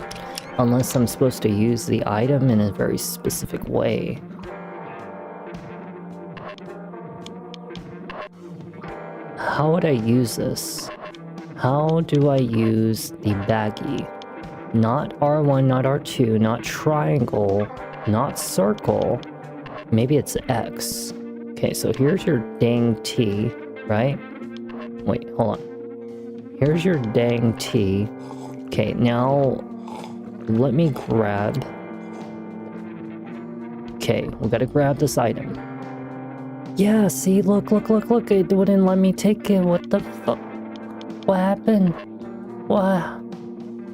Unless I'm supposed to use the item in a very specific way. How would I use this? How do I use the baggie? Not R1, not R2, not triangle, not circle. Maybe it's X. Okay, so here's your dang T, right? Wait, hold on. Here's your dang T. Okay, now let me grab. Okay, we gotta grab this item. Yeah, see, look, it wouldn't let me take it. What the fuck? What happened? What?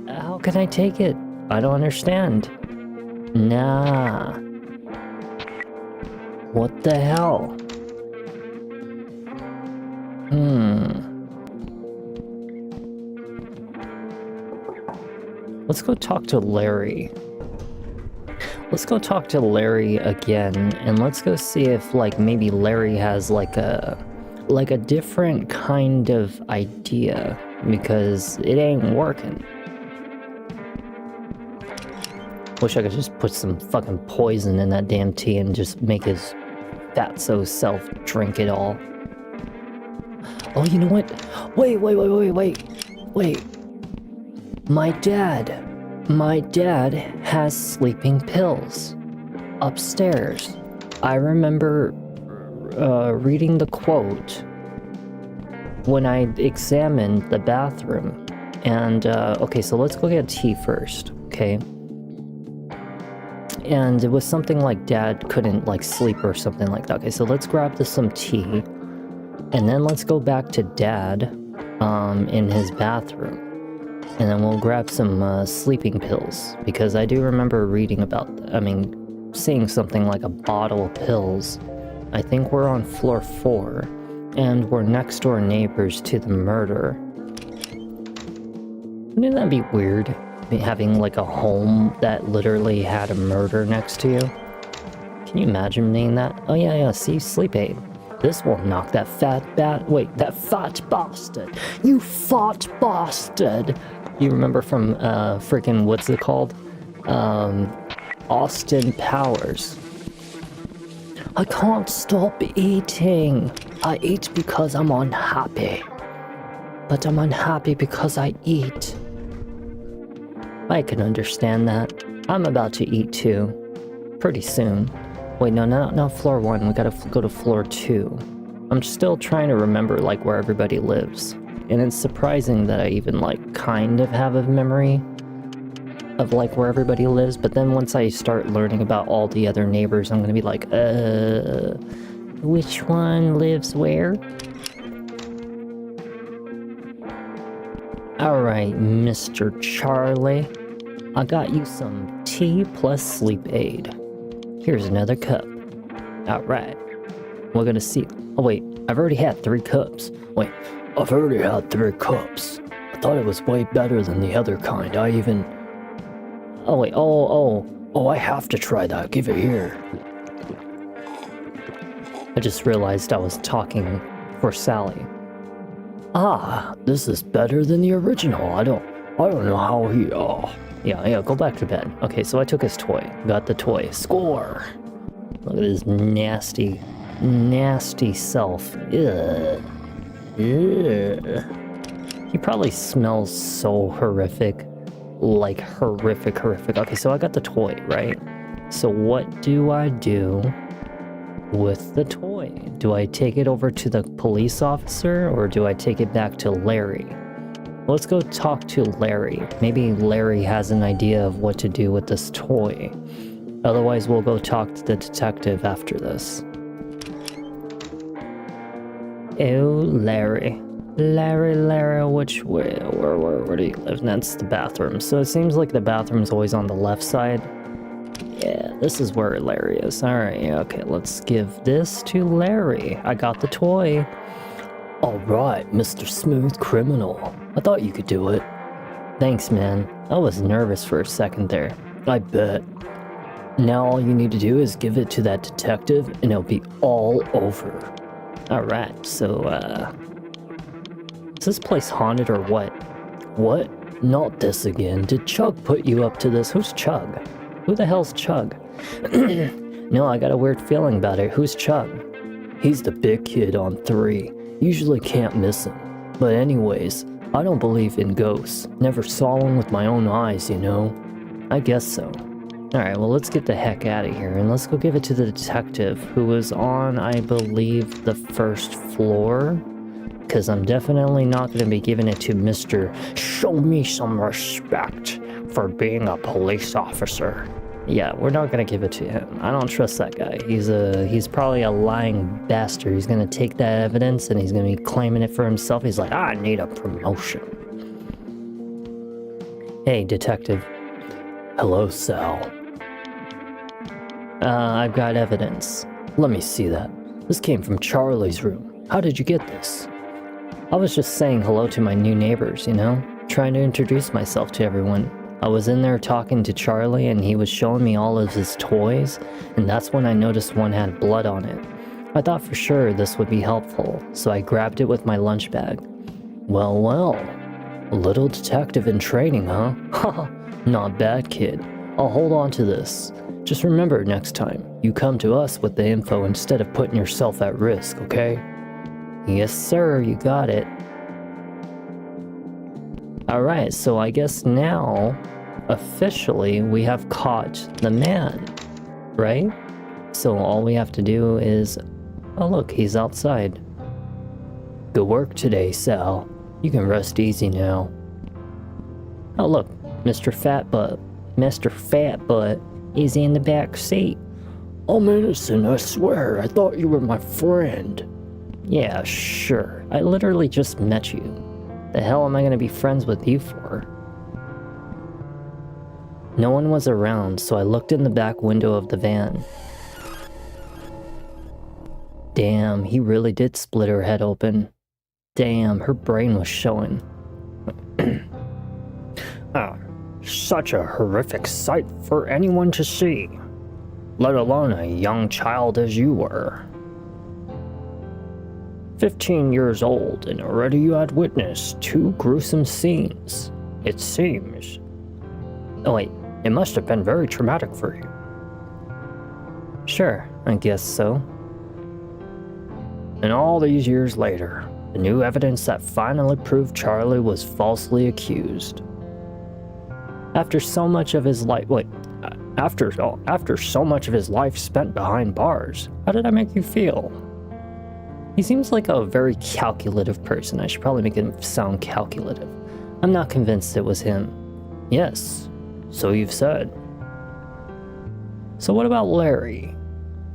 How can I take it? I don't understand. Nah. What the hell? Let's go talk to Larry. Let's go talk to Larry again, and let's go see if, like, maybe Larry has, like a different kind of idea, because it ain't working. Wish I could just put some fucking poison in that damn tea and just make his fatso self drink it all. Oh, you know what? Wait. My dad has sleeping pills upstairs. I remember reading the quote when I examined the bathroom. And, okay, so let's go get tea first, okay? And it was something like Dad couldn't, like, sleep or something like that. Okay, so let's grab some tea. And then let's go back to Dad, in his bathroom. And then we'll grab some, sleeping pills. Because I do remember reading about, seeing something like a bottle of pills. I think we're on floor 4, and we're next door neighbors to the murder. Wouldn't that be weird, having like a home that literally had a murder next to you? Can you imagine being that? Oh yeah, see, sleep aid. This will knock that fat bastard. You fat bastard. You remember from, freaking, what's it called? Austin Powers. I can't stop eating. I eat because I'm unhappy. But I'm unhappy because I eat. I can understand that. I'm about to eat too. Pretty soon. Wait, no, not floor 1. We gotta go to floor 2. I'm still trying to remember, like, where everybody lives. And it's surprising that I even, like, kind of have a memory of, like, where everybody lives. But then once I start learning about all the other neighbors, I'm gonna be like, which one lives where? Alright, Mr. Charlie. I got you some tea plus sleep aid. Here's another cup. Alright. We're gonna see. Oh wait, I've already had 3 cups. Wait, I've already had 3 cups. I thought it was way better than the other kind. I even... Oh wait, Oh, I have to try that. Give it here. I just realized I was talking for Sally. Ah, this is better than the original. I don't know how he. Oh, Yeah, go back to bed. Okay, so I took his toy. Got the toy. Score! Look at his nasty, nasty self. Ugh. Ugh. He probably smells so horrific. Like horrific. Okay, so I got the toy, right? So what do I do with the toy? Do I take it over to the police officer or do I take it back to Larry? Let's go talk to Larry. Maybe Larry has an idea of what to do with this toy. Otherwise, we'll go talk to the detective after this. Oh, Larry. Larry, which way? Where do you live? That's the bathroom. So it seems like the bathroom's always on the left side. Yeah, this is where Larry is. Alright, okay, let's give this to Larry. I got the toy. alright, Mr. Smooth Criminal. I thought you could do it. Thanks, man. I was nervous for a second there. I bet. Now all you need to do is give it to that detective and it'll be all over. Alright, so, is this place haunted or what? What? Not this again. Did Chug put you up to this? Who's Chug? Who the hell's Chug? No, I got a weird feeling about it. Who's Chug? He's the big kid on 3. Usually can't miss him. But anyways, I don't believe in ghosts. Never saw one with my own eyes, you know? I guess so. Alright, well, let's get the heck out of here and let's go give it to the detective who was on, I believe, the first floor. Because I'm definitely not going to be giving it to Mr. Show me some respect for being a police officer. Yeah, we're not going to give it to him. I don't trust that guy. He's probably a lying bastard. He's going to take that evidence and he's going to be claiming it for himself. He's like, I need a promotion. Hey, detective. Hello, Sal. I've got evidence. Let me see that. This came from Charlie's room. How did you get this? I was just saying hello to my new neighbors, you know? Trying to introduce myself to everyone. I was in there talking to Charlie and he was showing me all of his toys, and that's when I noticed one had blood on it. I thought for sure this would be helpful, so I grabbed it with my lunch bag. Well, a little detective in training, huh? Haha, not bad, kid. I'll hold on to this. Just remember next time, you come to us with the info instead of putting yourself at risk, okay? Yes, sir, you got it. Alright, so I guess now, officially, we have caught the man, right? So all we have to do is... Oh look, he's outside. Good work today, Sal. You can rest easy now. Oh look, Mr. Fatbutt is in the back seat. I'm innocent, I swear. I thought you were my friend. Yeah, sure. I literally just met you. The hell am I gonna be friends with you for? No one was around, so I looked in the back window of the van. Damn, he really did split her head open. Damn, her brain was showing. Such a horrific sight for anyone to see, let alone a young child as you were. 15 years old, and already you had witnessed 2 gruesome scenes, it seems. Oh wait, it must have been very traumatic for you. Sure, I guess so. And all these years later, the new evidence that finally proved Charlie was falsely accused. After so much of his life, after so much of his life spent behind bars, how did that make you feel? He seems like a very calculative person. I should probably make him sound calculative. I'm not convinced it was him. Yes, so you've said. So what about Larry?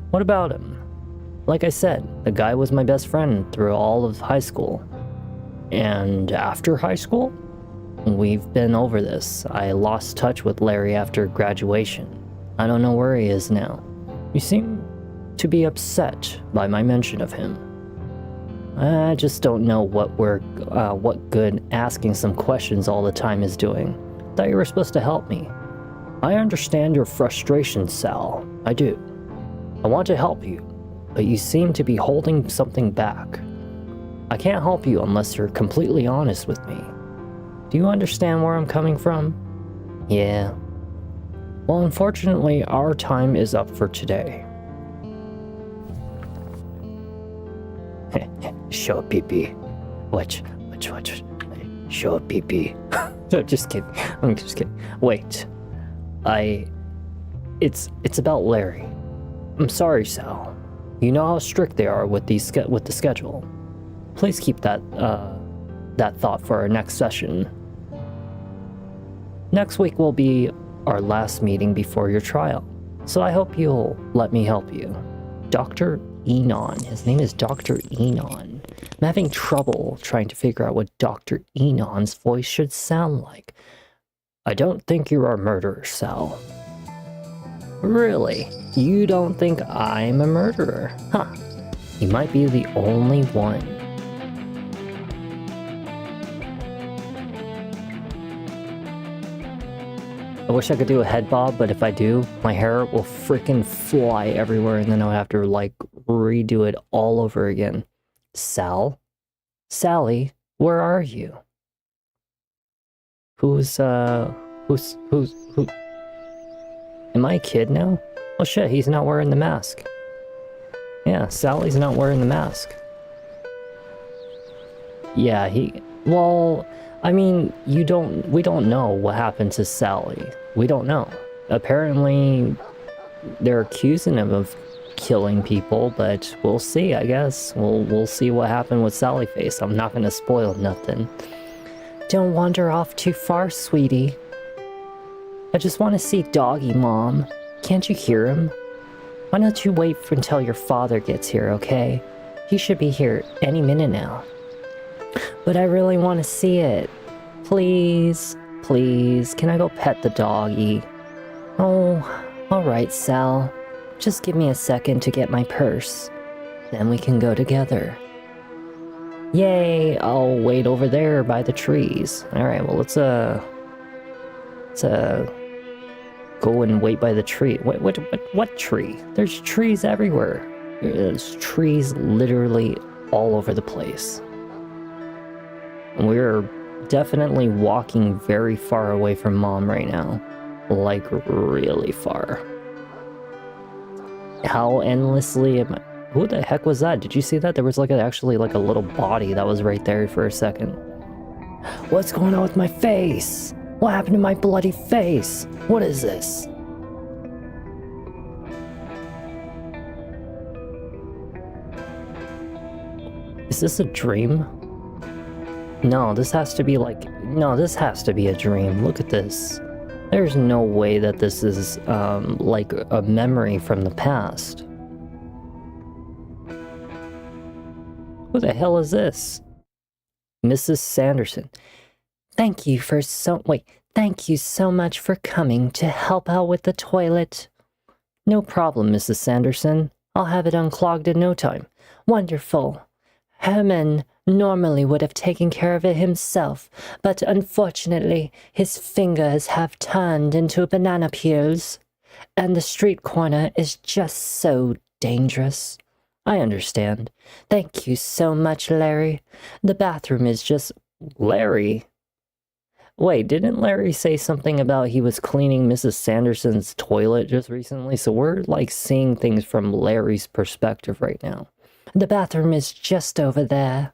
What about him? Like I said, the guy was my best friend through all of high school. And after high school? We've been over this. I lost touch with Larry after graduation. I don't know where he is now. You seem to be upset by my mention of him. I just don't know what good asking some questions all the time is doing. Thought you were supposed to help me. I understand your frustration, Sal. I do. I want to help you, but you seem to be holding something back. I can't help you unless you're completely honest with me. Do you understand where I'm coming from? Yeah. Well, unfortunately, our time is up for today. Show a pee-pee. Watch. Show a pee-pee. No, just kidding. I'm just kidding. Wait. It's about Larry. I'm sorry, Sal. You know how strict they are with the schedule. Please keep that thought for our next session. Next week will be our last meeting before your trial, so I hope you'll let me help you. Dr. Enon. His name is Dr. Enon. I'm having trouble trying to figure out what Dr. Enon's voice should sound like. I don't think you're a murderer, Sal. Really? You don't think I'm a murderer? Huh. You might be the only one. I wish I could do a head bob, but if I do, my hair will freaking fly everywhere and then I'll have to, like, redo it all over again. Sal? Sally, where are you? Who? Am I a kid now? Oh shit, he's not wearing the mask. Yeah, Sally's not wearing the mask. Yeah, well, I mean, we don't know what happened to Sally. We don't know. Apparently, they're accusing him of killing people, but we'll see, I guess. We'll see what happened with Sally Face. I'm not gonna spoil nothing. Don't wander off too far, sweetie. I just want to see Doggy, Mom. Can't you hear him? Why don't you wait until your father gets here, okay? He should be here any minute now. But I really want to see it. Please, can I go pet the doggy? Oh, alright, Sal. Just give me a second to get my purse. Then we can go together. Yay, I'll wait over there by the trees. Alright, well, let's go and wait by the tree. What tree? There's trees everywhere. There's trees literally all over the place. We're definitely walking very far away from Mom right now. Like, really far. How endlessly am I... Who the heck was that? Did you see that? There was actually a little body that was right there for a second. What's going on with my face? What happened to my bloody face? What is this? Is this a dream? No, this has to be no, this has to be a dream. Look at this. There's no way that this is, like a memory from the past. Who the hell is this? Mrs. Sanderson. Thank you so much for coming to help out with the toilet. No problem, Mrs. Sanderson. I'll have it unclogged in no time. Wonderful. Herman normally would have taken care of it himself, but unfortunately his fingers have turned into banana peels, and the street corner is just so dangerous. I understand. Thank you so much, Larry. The bathroom is just... Larry? Wait, didn't Larry say something about he was cleaning Mrs. Sanderson's toilet just recently? So we're seeing things from Larry's perspective right now. The bathroom is just over there.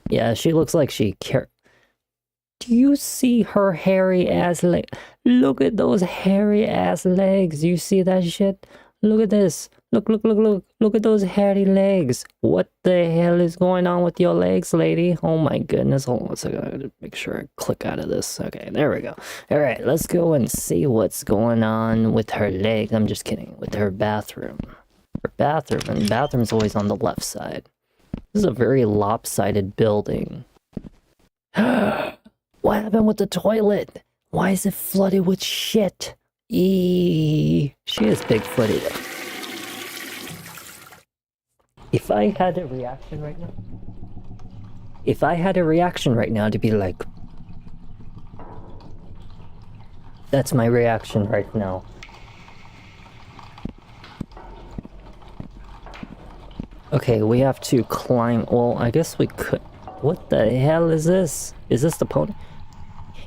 Yeah, she looks like she cares. Do you see her hairy ass leg? Look at those hairy ass legs. You see that shit? Look at this. Look at those hairy legs. What the hell is going on with your legs, lady? Oh my goodness. Hold on a second. I gotta make sure I click out of this. Okay, there we go. All right, let's go and see what's going on with her leg. I'm just kidding. With her bathroom. Her bathroom. And the bathroom's always on the left side. This is a very lopsided building. What happened with the toilet? Why is it flooded with shit? Eee. She is big-footed. If I had a reaction right now to be like, That's my reaction right now. Okay, we have to climb. Well, I guess we could. What the hell is this? Is this the pony?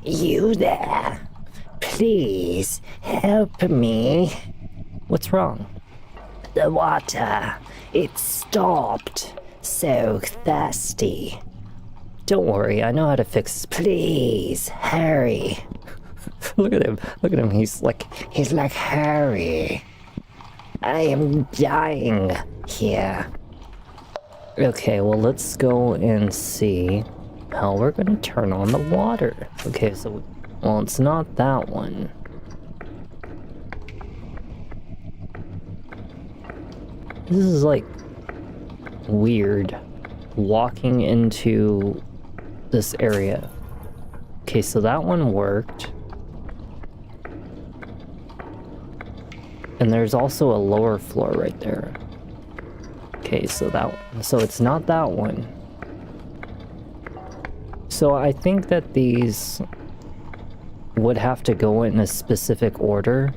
You there? Please help me. What's wrong? The water, it stopped. So thirsty. Don't worry, I know how to fix this. Please, hurry. Look at him. Look at him. He's like, Hurry. I am dying here. okay, well, let's go and see how we're gonna turn on the water. Okay, so, well, it's not that one. This is like weird walking into this area. Okay, so that one worked. And there's also a lower floor right there. Okay, so it's not that one. So I think that these would have to go in a specific order.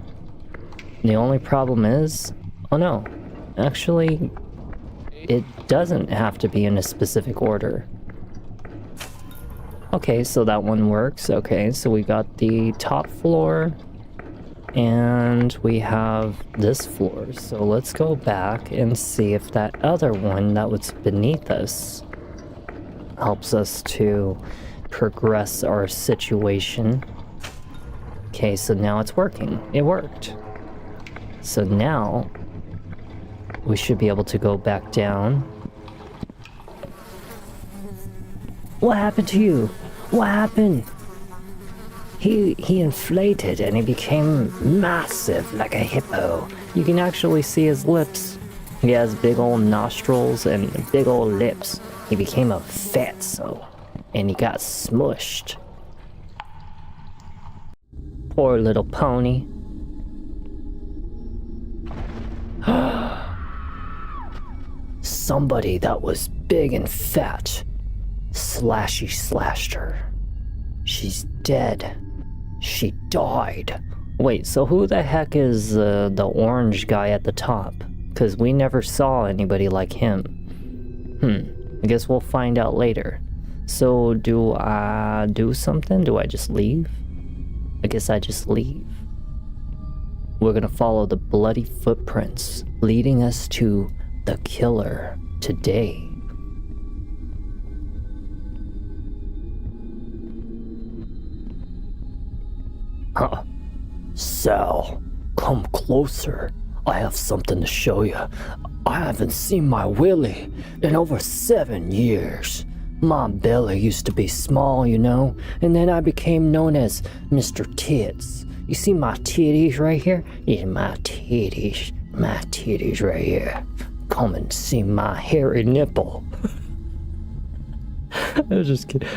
The only problem is, oh no, actually, it doesn't have to be in a specific order. Okay, so that one works. Okay, so we got the top floor and we have this floor. So let's go back and see if that other one that was beneath us helps us to progress our situation. Okay, so now it's working. It worked. So now we should be able to go back down. What happened to you? What happened? He inflated and he became massive like a hippo. You can actually see his lips. He has big old nostrils and big old lips. He became a fatso and he got smushed. Poor little pony. Somebody that was big and fat. Slashy slashed her. She's dead. She died. Wait, so who the heck is the orange guy at the top? Because we never saw anybody like him. I guess we'll find out later. So do I do something? Do I just leave? I guess I just leave. We're gonna follow the bloody footprints leading us to the killer today. Huh. Sal, come closer. I have something to show you. I haven't seen my Willie in over 7 years. My belly used to be small, you know, and then I became known as Mr. Tits. You see my titties right here? Yeah, my titties right here. Come and see my hairy nipple. I was just kidding.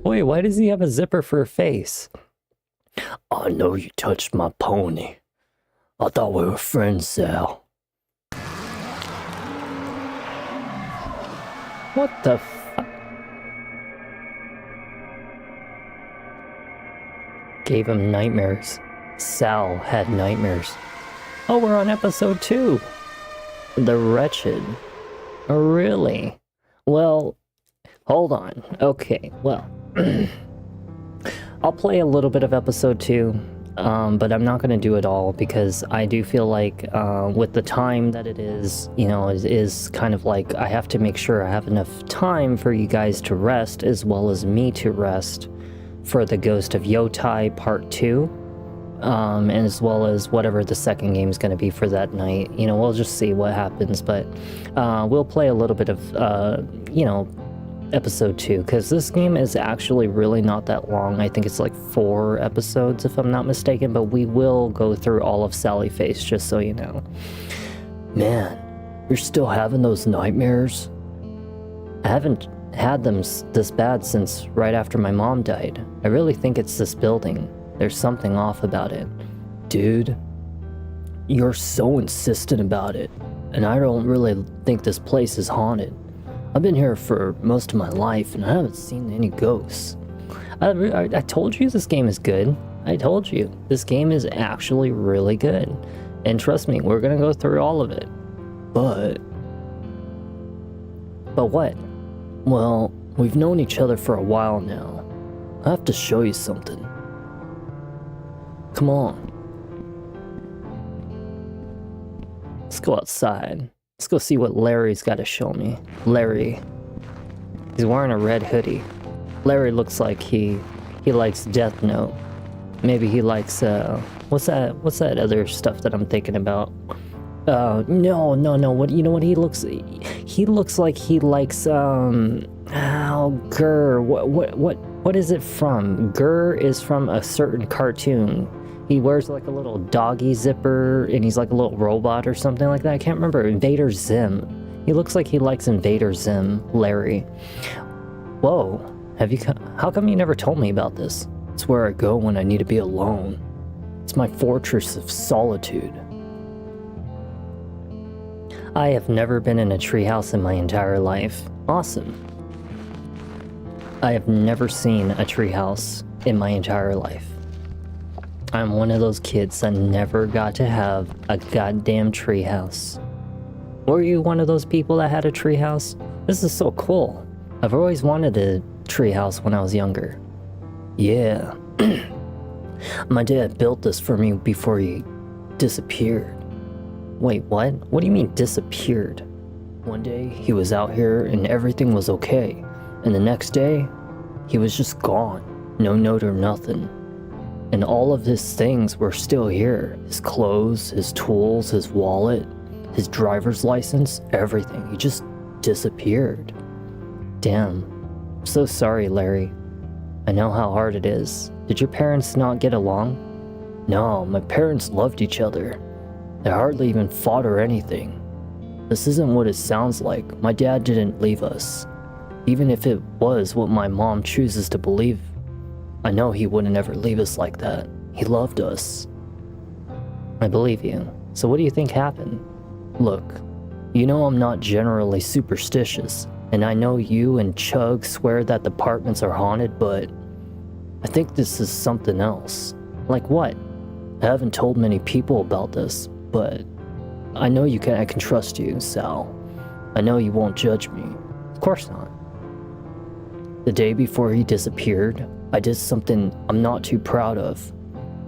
Wait, why does he have a zipper for a face? I know you touched my pony. I thought we were friends, Sal. What the fuck? Gave him nightmares. Sal had nightmares. Oh, we're on episode 2. The Wretched. Really? Well, hold on. Okay, well. I'll play a little bit of episode 2, but I'm not going to do it all because I do feel like with the time that it is, you know, it is kind of like I have to make sure I have enough time for you guys to rest as well as me to rest for the Ghost of Yotai Part 2, and as well as whatever the second game is going to be for that night. You know, we'll just see what happens, but we'll play a little bit of, you know, episode 2, because this game is actually really not that long. I think it's like 4 episodes if I'm not mistaken, but we will go through all of Sally Face, just so you know. Man, you're still having those nightmares? I haven't had them this bad since right after my mom died. I really think it's this building. There's something off about it. Dude, you're so insistent about it, and I don't really think this place is haunted. I've been here for most of my life, and I haven't seen any ghosts. I told you this game is good. I told you, this game is actually really good. And trust me, we're gonna go through all of it. But what? Well, we've known each other for a while now. I have to show you something. Come on. Let's go outside. Let's go see what Larry's got to show me. Larry. He's wearing a red hoodie. Larry looks like he likes Death Note. Maybe he likes what's that other stuff that I'm thinking about? No. What, you know what he looks like he likes Grr. What is it from? Grr is from a certain cartoon. He wears like a little doggy zipper and he's like a little robot or something like that. I can't remember. Invader Zim. He looks like he likes Invader Zim, Larry. Whoa. How come you never told me about this? It's where I go when I need to be alone. It's my fortress of solitude. I have never been in a treehouse in my entire life. Awesome. I have never seen a treehouse in my entire life. I'm one of those kids that never got to have a goddamn treehouse. Were you one of those people that had a treehouse? This is so cool. I've always wanted a treehouse when I was younger. Yeah. My dad built this for me before he disappeared. Wait, what? What do you mean disappeared? One day he was out here and everything was okay. And the next day, he was just gone. No note or nothing. And all of his things were still here. His clothes, his tools, his wallet, his driver's license, everything. He just disappeared. Damn. I'm so sorry, Larry. I know how hard it is. Did your parents not get along? No, my parents loved each other. They hardly even fought or anything. This isn't what it sounds like. My dad didn't leave us. Even if it was what my mom chooses to believe, I know he wouldn't ever leave us like that. He loved us. I believe you. So what do you think happened? Look, you know I'm not generally superstitious, and I know you and Chug swear that the apartments are haunted, but I think this is something else. Like what? I haven't told many people about this, but I know I can trust you, Sal. I know you won't judge me. Of course not. The day before he disappeared, I did something I'm not too proud of.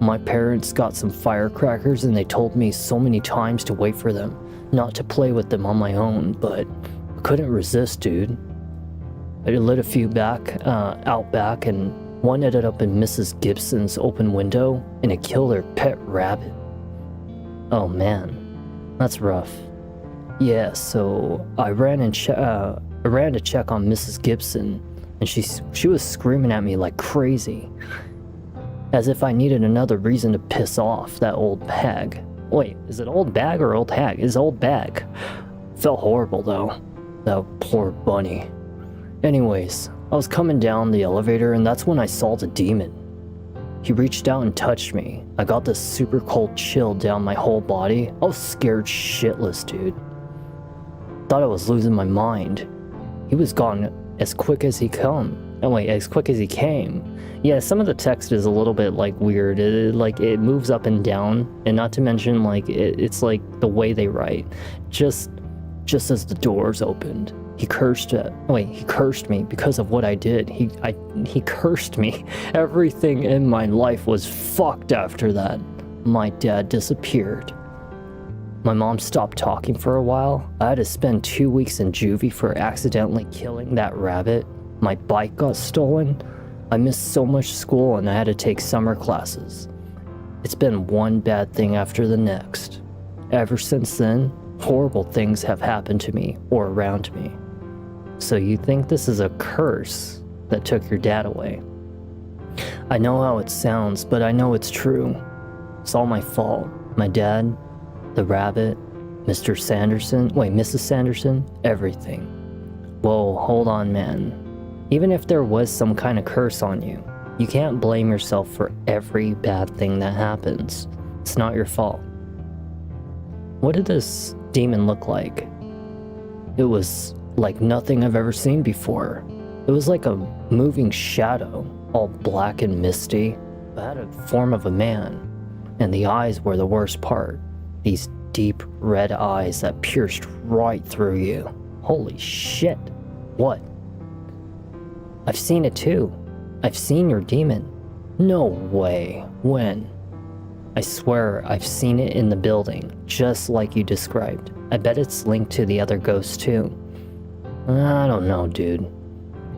My parents got some firecrackers and they told me so many times to wait for them, not to play with them on my own, but I couldn't resist, dude. I lit a few out back, and one ended up in Mrs. Gibson's open window, and it killed her pet rabbit. Oh man, that's rough. Yeah, so I ran to check on Mrs. Gibson, and she was screaming at me like crazy, as if I needed another reason to piss off that old hag. Wait, is it old bag or old hag? It's old bag. Felt horrible though. That poor bunny. Anyways, I was coming down the elevator and that's when I saw the demon. He reached out and touched me. I got this super cold chill down my whole body. I was scared shitless, dude. Thought I was losing my mind. He was gone as quick as he as quick as he came. Yeah, some of the text is a little bit like weird. It moves up and down, and not to mention it's like the way they write. Just as the doors opened, he cursed me because of what I did. He cursed me. Everything in my life was fucked after that. My dad disappeared. My mom stopped talking for a while. I had to spend 2 weeks in juvie for accidentally killing that rabbit. My bike got stolen. I missed so much school and I had to take summer classes. It's been one bad thing after the next. Ever since then, horrible things have happened to me or around me. So you think this is a curse that took your dad away? I know how it sounds, but I know it's true. It's all my fault. My dad, the rabbit, Mrs. Sanderson, everything. Whoa, hold on, man. Even if there was some kind of curse on you, you can't blame yourself for every bad thing that happens. It's not your fault. What did this demon look like? It was like nothing I've ever seen before. It was like a moving shadow, all black and misty. It had a form of a man, and the eyes were the worst part. These deep red eyes that pierced right through you. Holy shit. What? I've seen it too. I've seen your demon. No way. When? I swear I've seen it in the building, just like you described. I bet it's linked to the other ghosts too. I don't know, dude.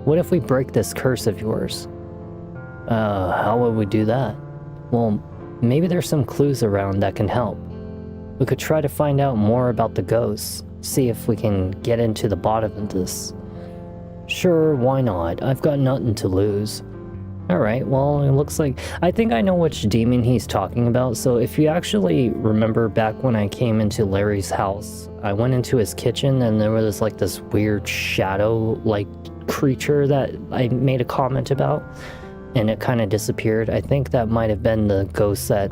What if we break this curse of yours? How would we do that? Well, maybe there's some clues around that can help. We could try to find out more about the ghosts, see if we can get into the bottom of this. Sure, why not? I've got nothing to lose. Alright, well, it looks like... I think I know which demon he's talking about, so if you actually remember back when I came into Larry's house, I went into his kitchen and there was like this weird shadow-like creature that I made a comment about, and it kind of disappeared. I think that might have been the ghost that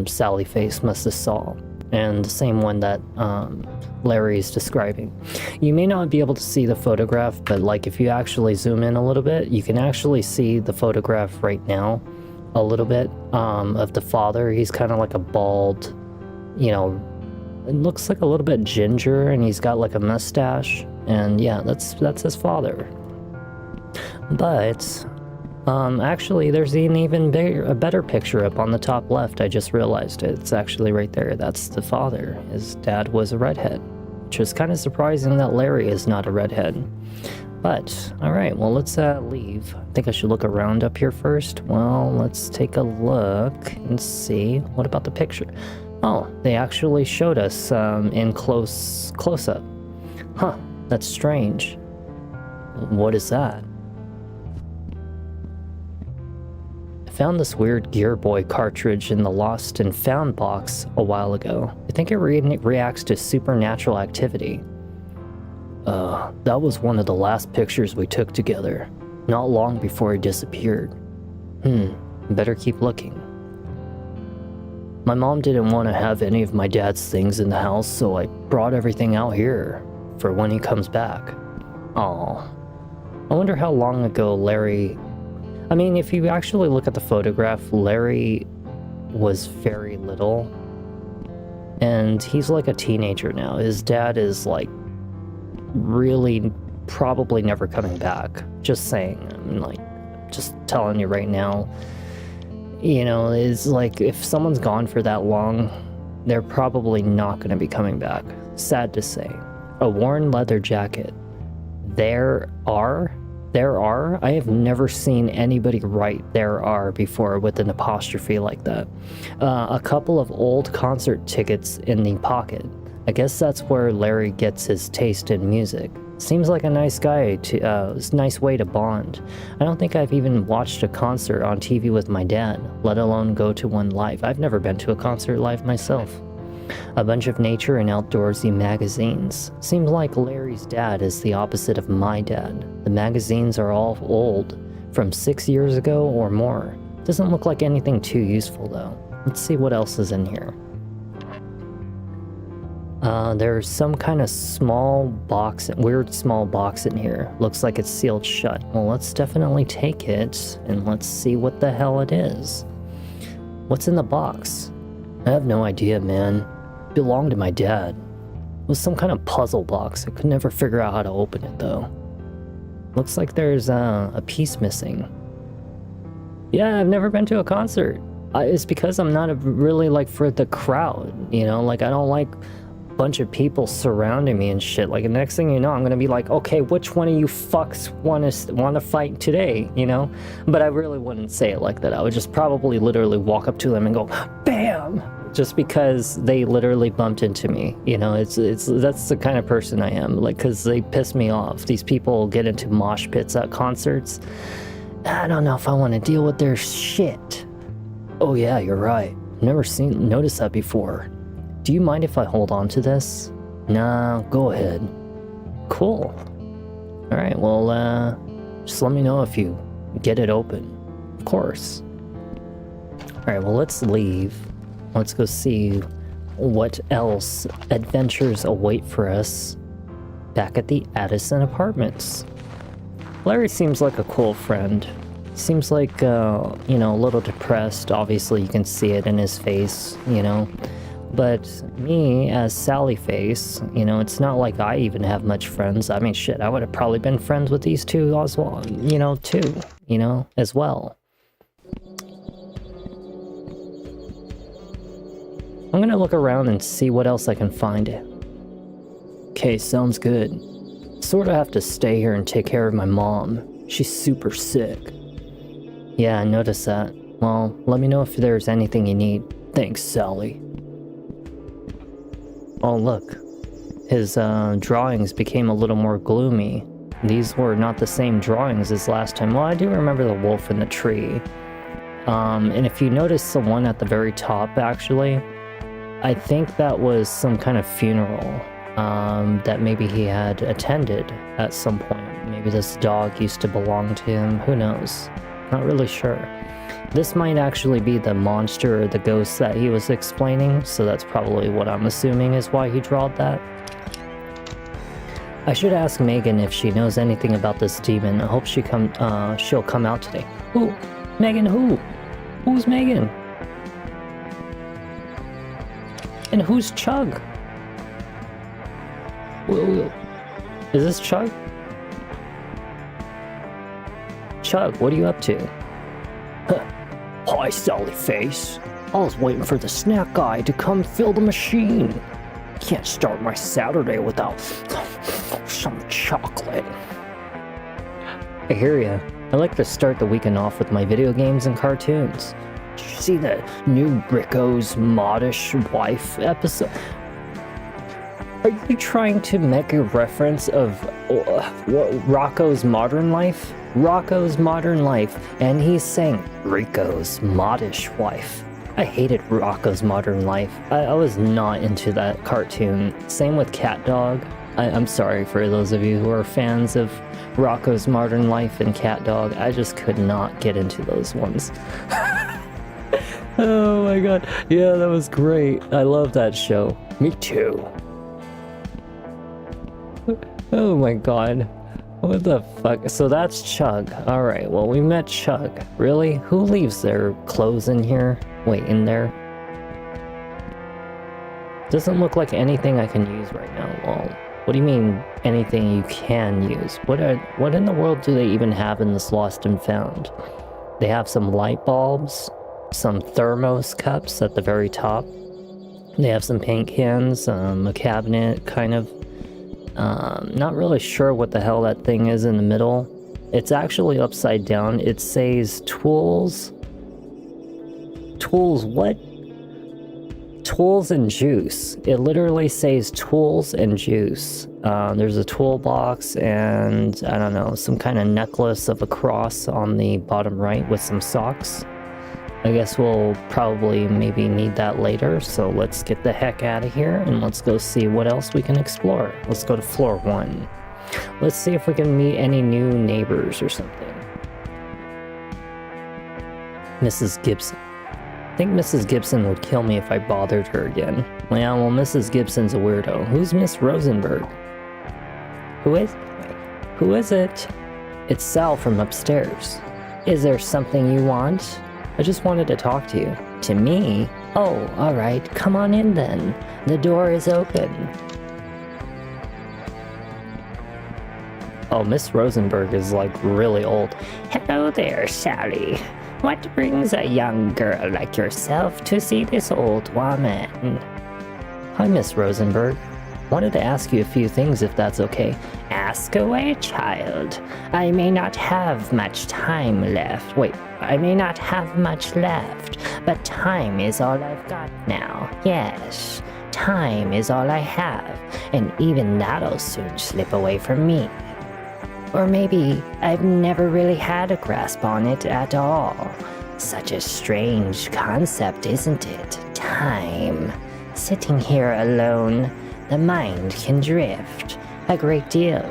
Sally Face must have saw, and the same one that Larry's describing. You may not be able to see the photograph, but like if you actually zoom in a little bit, you can actually see the photograph right now a little bit of the father. He's kind of like a bald, you know, it looks like a little bit ginger, and he's got like a mustache, and yeah, that's his father. But actually, there's an even a better picture up on the top left. I just realized it. It's actually right there. That's the father. His dad was a redhead, which is kind of surprising that Larry is not a redhead. But, alright, well, let's leave. I think I should look around up here first. Well, let's take a look and see. What about the picture? Oh, they actually showed us in close-up. Huh, that's strange. What is that? Found this weird Gear Boy cartridge in the Lost and Found box a while ago. I think it reacts to supernatural activity. That was one of the last pictures we took together, not long before he disappeared. Better keep looking. My mom didn't want to have any of my dad's things in the house, so I brought everything out here for when he comes back. Aw. I wonder how long ago Larry... I mean, if you actually look at the photograph, Larry was very little, and he's like a teenager now. His dad is like really probably never coming back. Just saying. I'm like, just telling you right now. You know, it's like if someone's gone for that long, they're probably not going to be coming back. Sad to say. A worn leather jacket. There are. I have never seen anybody write "there are" before with an apostrophe like that. A couple of old concert tickets in the pocket. I guess that's where Larry gets his taste in music. Seems like a nice guy to, nice way to bond. I don't think I've even watched a concert on TV with my dad, let alone go to one live. I've never been to a concert live myself. A bunch of nature and outdoorsy magazines. Seems like Larry's dad is the opposite of my dad. The magazines are all old, from 6 years ago or more. Doesn't look like anything too useful though. Let's see what else is in here. There's some kind of weird small box in here. Looks like it's sealed shut. Well, let's definitely take it and let's see what the hell it is. What's in the box? I have no idea, man. It belonged to my dad. It was some kind of puzzle box. I could never figure out how to open it though. Looks like there's a piece missing. Yeah, I've never been to a concert. It's because I'm not really like for the crowd, you know? Like I don't like a bunch of people surrounding me and shit. Like the next thing you know, I'm gonna be like, okay, which one of you fucks want to fight today, you know? But I really wouldn't say it like that. I would just probably literally walk up to them and go, BAM! Just because they literally bumped into me, you know, that's the kind of person I am, like, because they piss me off. These people get into mosh pits at concerts. I don't know if I want to deal with their shit. Oh yeah, you're right. Never noticed that before. Do you mind if I hold on to this? Nah, go ahead. Cool. All right, well, just let me know if you get it open. Of course. All right, well, let's leave. Let's go see what else adventures await for us back at the Addison Apartments. Larry seems like a cool friend. Seems like, you know, a little depressed. Obviously, you can see it in his face, you know. But me, as Sally Face, you know, it's not like I even have much friends. I mean, shit, I would have probably been friends with these two as well, you know, too, you know, as well. I'm gonna look around and see what else I can find. Okay, sounds good. Sort of have to stay here and take care of my mom. She's super sick. Yeah, I noticed that. Well, let me know if there's anything you need. Thanks, Sally. Oh, look. His drawings became a little more gloomy. These were not the same drawings as last time. Well, I do remember the wolf in the tree. And if you notice the one at the very top, actually, I think that was some kind of funeral that maybe he had attended at some point. Maybe this dog used to belong to him. Who knows? Not really sure. This might actually be the monster or the ghost that he was explaining, so that's probably what I'm assuming is why he drawed that. I should ask Megan if she knows anything about this demon. I hope she'll come out today. Who? Megan who? Who's Megan? And who's Chug? Whoa. Is this Chug? Chug, what are you up to? Hi, Sally Face. I was waiting for the snack guy to come fill the machine. Can't start my Saturday without some chocolate. I hear ya. I like to start the weekend off with my video games and cartoons. Did you see the new Rico's Modish Wife episode? Are you trying to make a reference of Rocco's Modern Life? Rocco's Modern Life, and he's saying Rico's Modish Wife. I hated Rocco's Modern Life. I was not into that cartoon. Same with Cat Dog. I'm sorry for those of you who are fans of Rocco's Modern Life and Cat Dog. I just could not get into those ones. Oh my god. Yeah, that was great. I love that show. Me too. Oh my god. What the fuck? So that's Chug. Alright, well, we met Chug. Really? Who leaves their clothes in here? Wait, in there? Doesn't look like anything I can use right now. Well, what do you mean, anything you can use? What in the world do they even have in this Lost and Found? They have some light bulbs, some thermos cups at the very top. They have some paint cans, a cabinet, kind of. Not really sure what the hell that thing is in the middle. It's actually upside down. It says tools. Tools what? Tools and juice. It literally says tools and juice. There's a toolbox and, I don't know, some kind of necklace of a cross on the bottom right with some socks. I guess we'll probably maybe need that later, so let's get the heck out of here and let's go see what else we can explore. Let's go to floor 1. Let's see if we can meet any new neighbors or something. Mrs. Gibson. I think Mrs. Gibson would kill me if I bothered her again. Well, Mrs. Gibson's a weirdo. Who's Miss Rosenberg? Who is it? It's Sal from upstairs. Is there something you want? I just wanted to talk to you. To me? Oh, alright, come on in then. The door is open. Oh, Miss Rosenberg is like really old. Hello there, Sally. What brings a young girl like yourself to see this old woman? Hi, Miss Rosenberg. Wanted to ask you a few things if that's okay. Ask away, child. I may not have much time left. Wait, I may not have much left, but time is all I've got now. Yes, time is all I have, and even that'll soon slip away from me. Or maybe I've never really had a grasp on it at all. Such a strange concept, isn't it? Time. Sitting here alone, the mind can drift a great deal.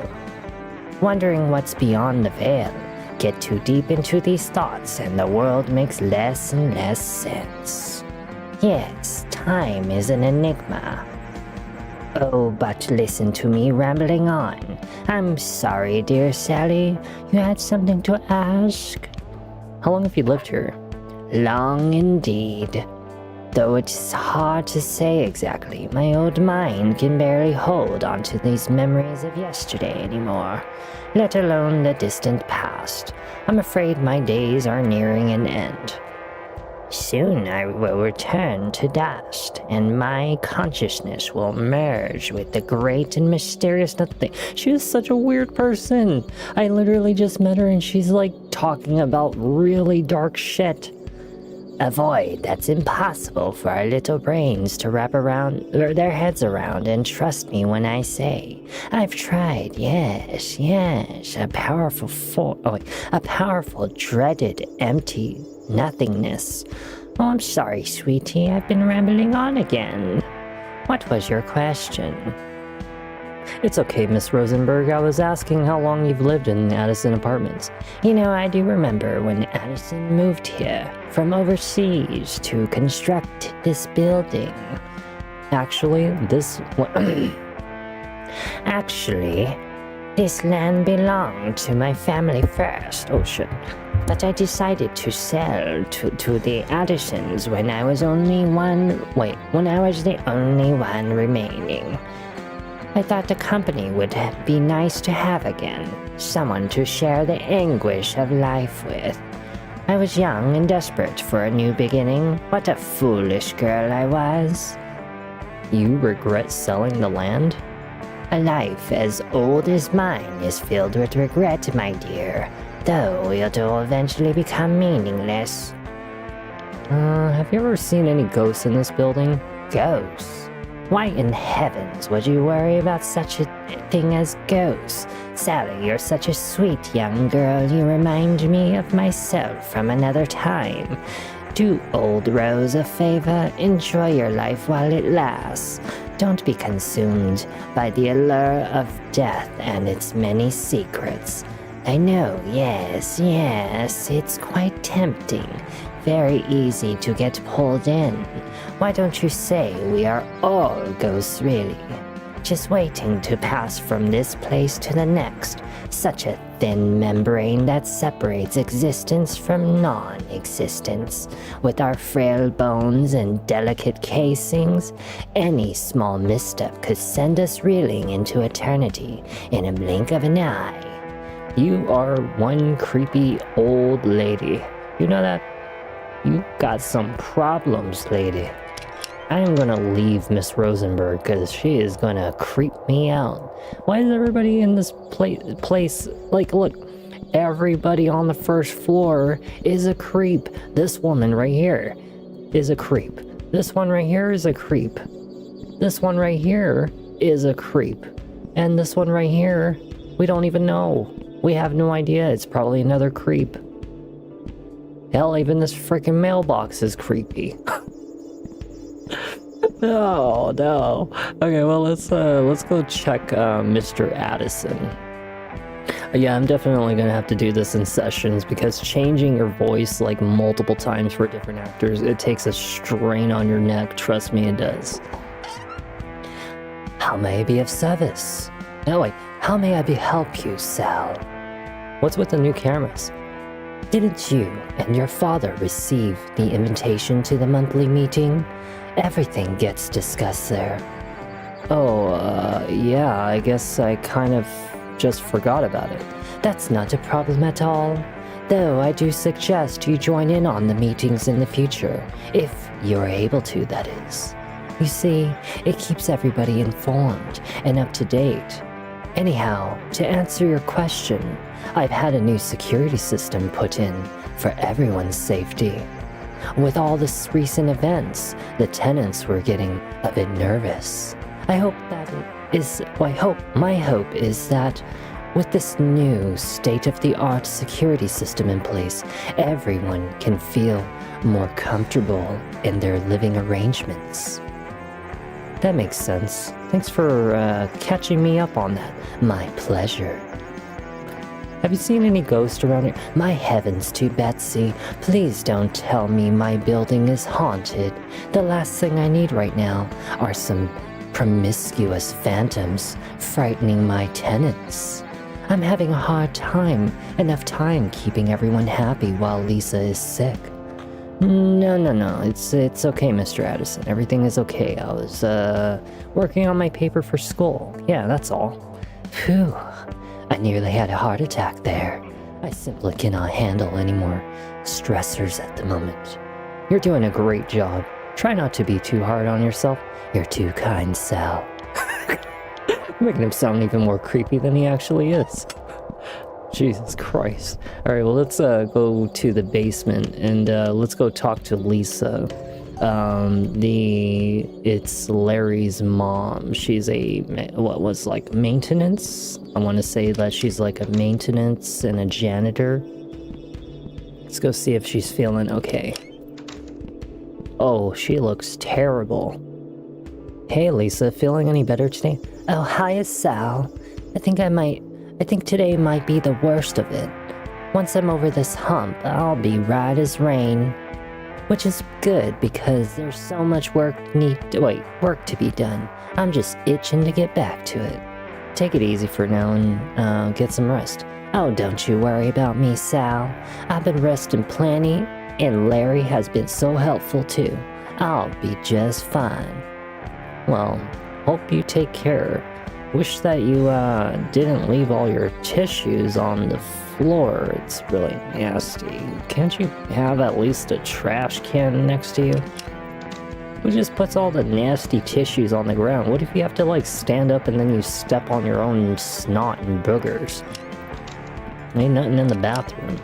Wondering what's beyond the veil. Get too deep into these thoughts and the world makes less and less sense. Yes, time is an enigma. Oh, but listen to me rambling on. I'm sorry, dear Sally. You had something to ask? How long have you lived here? Long indeed. Though it's hard to say exactly, my old mind can barely hold onto these memories of yesterday anymore, let alone the distant past. I'm afraid my days are nearing an end. Soon I will return to dust, and my consciousness will merge with the great and mysterious nothing. She is such a weird person. I literally just met her and she's like talking about really dark shit. A void that's impossible for our little brains to wrap around their heads around, and trust me when I say, I've tried, yes, a powerful, dreaded, empty nothingness. Oh, I'm sorry, sweetie, I've been rambling on again. What was your question? It's okay, Miss Rosenberg. I was asking how long you've lived in the Addison apartments. You know, I do remember when Addison moved here from overseas to construct this building. Actually, this land belonged to my family first. Oh shit. But I decided to sell to the Addisons when I was the only one remaining. I thought the company would be nice to have again, someone to share the anguish of life with. I was young and desperate for a new beginning. What a foolish girl I was. You regret selling the land? A life as old as mine is filled with regret, my dear, though it'll eventually become meaningless. Have you ever seen any ghosts in this building? Ghosts? Why in heavens would you worry about such a thing as ghosts? Sally, you're such a sweet young girl. You remind me of myself from another time. Do old Rose a favor. Enjoy your life while it lasts. Don't be consumed by the allure of death and its many secrets. I know, yes, it's quite tempting. Very easy to get pulled in. Why don't you say we are all ghosts, really? Just waiting to pass from this place to the next. Such a thin membrane that separates existence from non-existence. With our frail bones and delicate casings, any small misstep could send us reeling into eternity in a blink of an eye. You are one creepy old lady. You know that? You got some problems, lady. I am gonna leave Miss Rosenberg because she is gonna creep me out. Why is everybody in this place like, look, everybody on the first floor is a creep. This woman right here is a creep. This one right here is a creep. This one right here is a creep. And this one right here, we don't even know. We have no idea. It's probably another creep. Hell, even this freaking mailbox is creepy. Oh no. Okay, well let's go check Mr. Addison. Yeah, I'm definitely gonna have to do this in sessions because changing your voice like multiple times for different actors, it takes a strain on your neck. Trust me, it does. How may I be of service? No, wait. How may I help you, Sal? What's with the new cameras? Didn't you and your father receive the invitation to the monthly meeting? Everything gets discussed there. Yeah, I guess I kind of just forgot about it. That's not a problem at all. Though I do suggest you join in on the meetings in the future, if you're able to, that is. You see, it keeps everybody informed and up to date. Anyhow, to answer your question, I've had a new security system put in for everyone's safety. With all the recent events, the tenants were getting a bit nervous. My hope is that with this new state-of-the-art security system in place, everyone can feel more comfortable in their living arrangements. That makes sense. Thanks for catching me up on that. My pleasure. Have you seen any ghosts around here? My heavens to Betsy, please don't tell me my building is haunted. The last thing I need right now are some promiscuous phantoms frightening my tenants. I'm having a hard time. Enough time keeping everyone happy while Lisa is sick. No. It's okay, Mr. Addison. Everything is okay. I was, working on my paper for school. Yeah, that's all. Phew. I nearly had a heart attack there. I simply cannot handle any more stressors at the moment. You're doing a great job. Try not to be too hard on yourself. You're too kind, Sal. Making him sound even more creepy than he actually is. Jesus Christ. Alright, well, let's go to the basement and let's go talk to Lisa. It's Larry's mom. She's maintenance? I want to say that she's like a maintenance and a janitor. Let's go see if she's feeling okay. Oh, she looks terrible. Hey, Lisa, feeling any better today? Oh, hiya, Sal. I think today might be the worst of it. Once I'm over this hump, I'll be right as rain. Which is good because there's so much work to be done. I'm just itching to get back to it. Take it easy for now and get some rest. Oh, don't you worry about me, Sal. I've been resting plenty, and Larry has been so helpful too. I'll be just fine. Well, hope you take care. Wish that you didn't leave all your tissues on the floor. It's really nasty. Can't you have at least a trash can next to you? Who just puts all the nasty tissues on the ground? What if you have to like stand up and then you step on your own snot and boogers? Ain't nothing in the bathroom.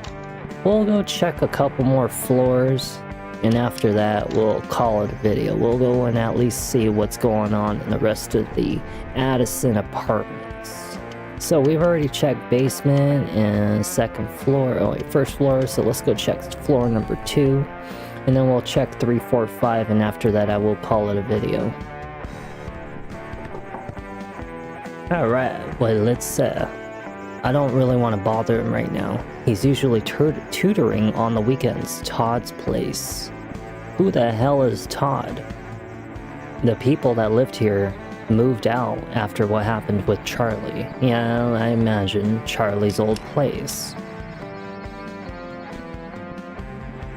We'll go check a couple more floors, and after that we'll call it a video. We'll go and at least see what's going on in the rest of the Addison apartments. So we've already checked basement and first floor, so let's go check floor number 2, and then we'll check 3, 4, 5, and after that I will call it a video. Alright, well, let's I don't really want to bother him right now. He's usually tutoring on the weekends. Todd's place. Who the hell is Todd? The people that lived here moved out after what happened with Charlie. Yeah, I imagine Charlie's old place.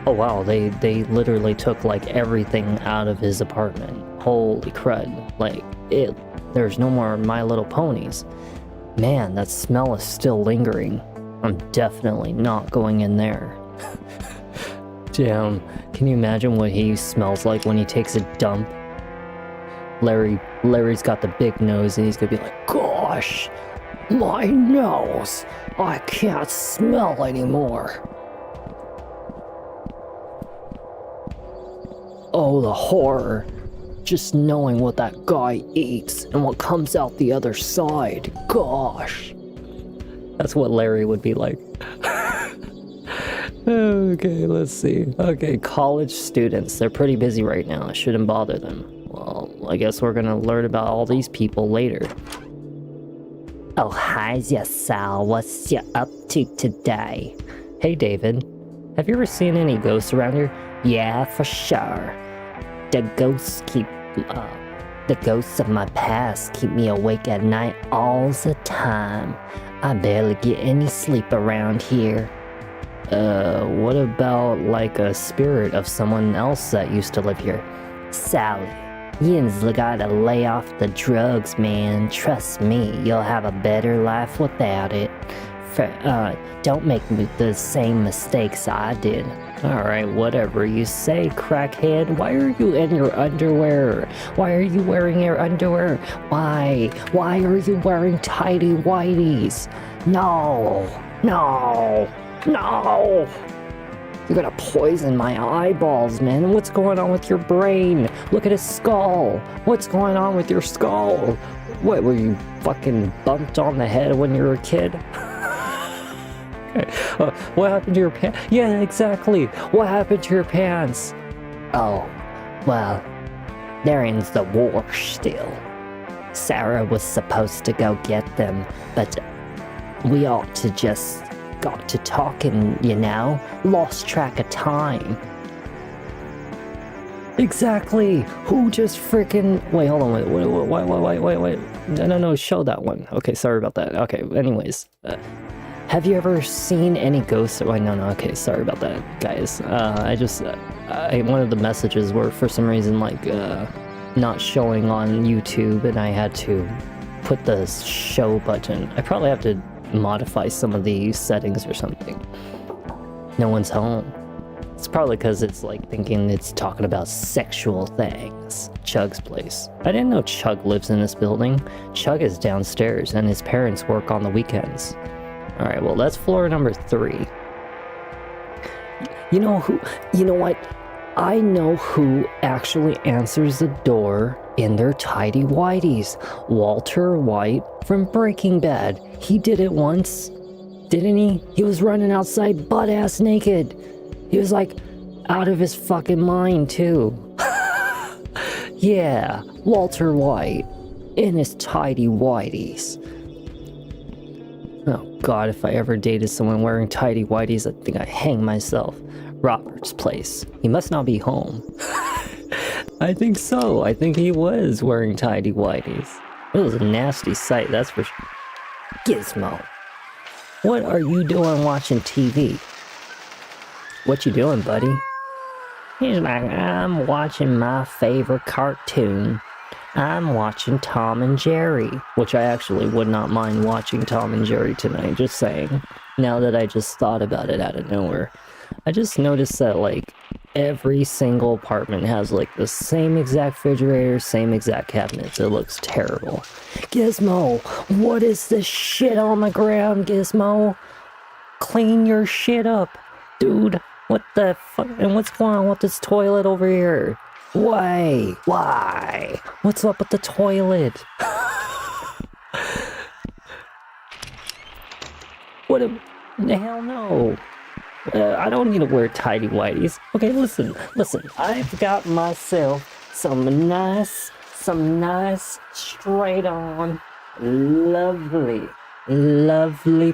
Oh wow, they literally took like everything out of his apartment. Holy crud. Like, there's no more My Little Ponies. Man, that smell is still lingering. I'm definitely not going in there. Damn, can you imagine what he smells like when he takes a dump? Larry's got the big nose and he's gonna be like, gosh, my nose, I can't smell anymore. Oh, the horror. Just knowing what that guy eats and what comes out the other side. Gosh. That's what Larry would be like. Okay, let's see. Okay, college students. They're pretty busy right now. I shouldn't bother them. Well, I guess we're gonna learn about all these people later. Oh, hi, Sal. What's you up to today? Hey, David. Have you ever seen any ghosts around here? Yeah, for sure. The ghosts of my past keep me awake at night all the time. I barely get any sleep around here. What about like a spirit of someone else that used to live here? Sally, you's gotta lay off the drugs, man. Trust me, you'll have a better life without it. Don't make the same mistakes I did. Alright, whatever you say, crackhead. Why are you in your underwear? Why are you wearing your underwear? Why? Why are you wearing tidy whities? No! You're gonna poison my eyeballs, man. What's going on with your brain? Look at his skull. What's going on with your skull? What, were you fucking bumped on the head when you were a kid? What happened to your pants? Yeah, exactly. What happened to your pants? Oh, well, they're in the wash still. Sarah was supposed to go get them, but we ought to just got to talking, lost track of time. Exactly. Who just freaking... Wait, hold on. Wait. No. Show that one. Okay, sorry about that. Okay, anyways. Have you ever seen any ghosts? Wait, no. Okay, sorry about that, guys. One of the messages were for some reason like not showing on YouTube, and I had to put the show button. I probably have to modify some of the settings or something. No one's home. It's probably because it's like thinking it's talking about sexual things. Chug's place. I didn't know Chug lives in this building. Chug is downstairs and his parents work on the weekends. Alright, well that's floor number 3. You know what? I know who actually answers the door in their tidy whities. Walter White from Breaking Bad. He did it once, didn't he? He was running outside butt-ass naked. He was like out of his fucking mind too. Yeah, Walter White in his tidy whities. Oh god, if I ever dated someone wearing tidy whities, I think I'd hang myself. Robert's place. He must not be home. I think so. I think he was wearing tidy whities. It was a nasty sight, that's for sure. Gizmo, what are you doing watching TV? What you doing, buddy? He's like, I'm watching my favorite cartoon. I'm watching Tom and Jerry, which I actually would not mind watching Tom and Jerry tonight, just saying. Now that I just thought about it out of nowhere. I just noticed that, like, every single apartment has, like, the same exact refrigerator, same exact cabinets. It looks terrible. Gizmo, what is this shit on the ground, Gizmo? Clean your shit up, dude. What the fuck? And what's going on with this toilet over here? Why? What's up with the toilet? What the hell no? I don't need to wear tidy whities. Okay, listen. I've got myself some nice straight on, lovely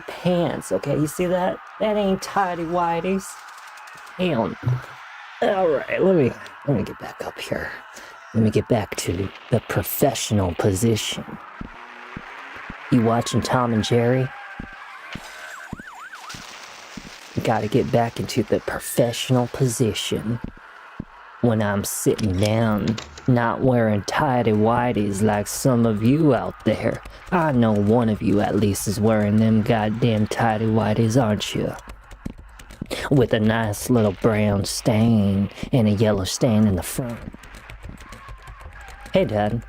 pants. Okay, you see that? That ain't tidy whities. Hell no. Alright, let me get back up here. Let me get back to the professional position. You watching Tom and Jerry? Gotta get back into the professional position. When I'm sitting down, not wearing tidy whities like some of you out there. I know one of you at least is wearing them goddamn tidy whities, aren't you? With a nice little brown stain and a yellow stain in the front. Hey Dad,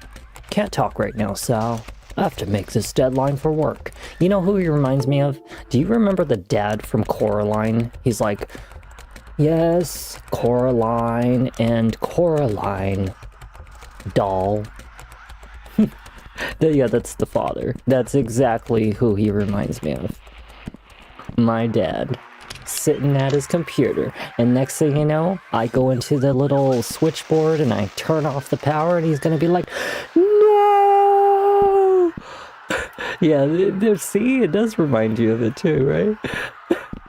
can't talk right now, Sal. I have to make this deadline for work. You know who he reminds me of? Do you remember the dad from Coraline? He's like, yes, Coraline and Coraline doll. Yeah, that's the father. That's exactly who he reminds me of. My dad. Sitting at his computer, and next thing you know, I go into the little switchboard and I turn off the power, and he's gonna be like, no! Yeah, see, it does remind you of it too, right?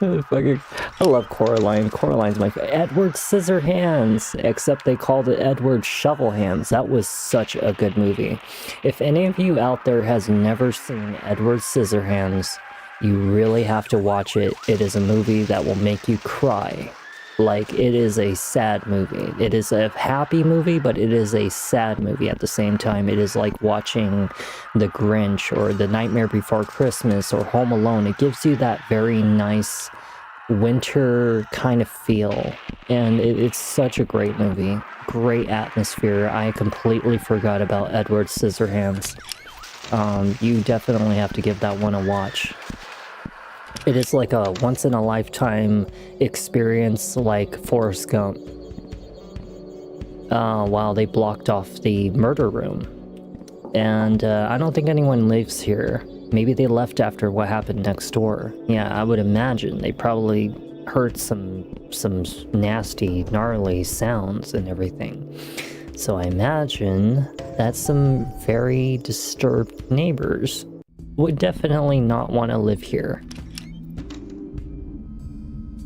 I love Coraline. Coraline's my favorite. Edward Scissorhands, except they called it Edward Shovelhands. That was such a good movie. If any of you out there has never seen Edward Scissorhands, you really have to watch it. It is a movie that will make you cry. Like, it is a sad movie. It is a happy movie, but it is a sad movie at the same time. It is like watching The Grinch or The Nightmare Before Christmas or Home Alone. It gives you that very nice winter kind of feel. And it's such a great movie. Great atmosphere. I completely forgot about Edward Scissorhands. You definitely have to give that one a watch. It is like a once-in-a-lifetime experience, like Forrest Gump. While they blocked off the murder room. And I don't think anyone lives here. Maybe they left after what happened next door. Yeah, I would imagine. They probably heard some nasty, gnarly sounds and everything. So I imagine that some very disturbed neighbors would definitely not want to live here.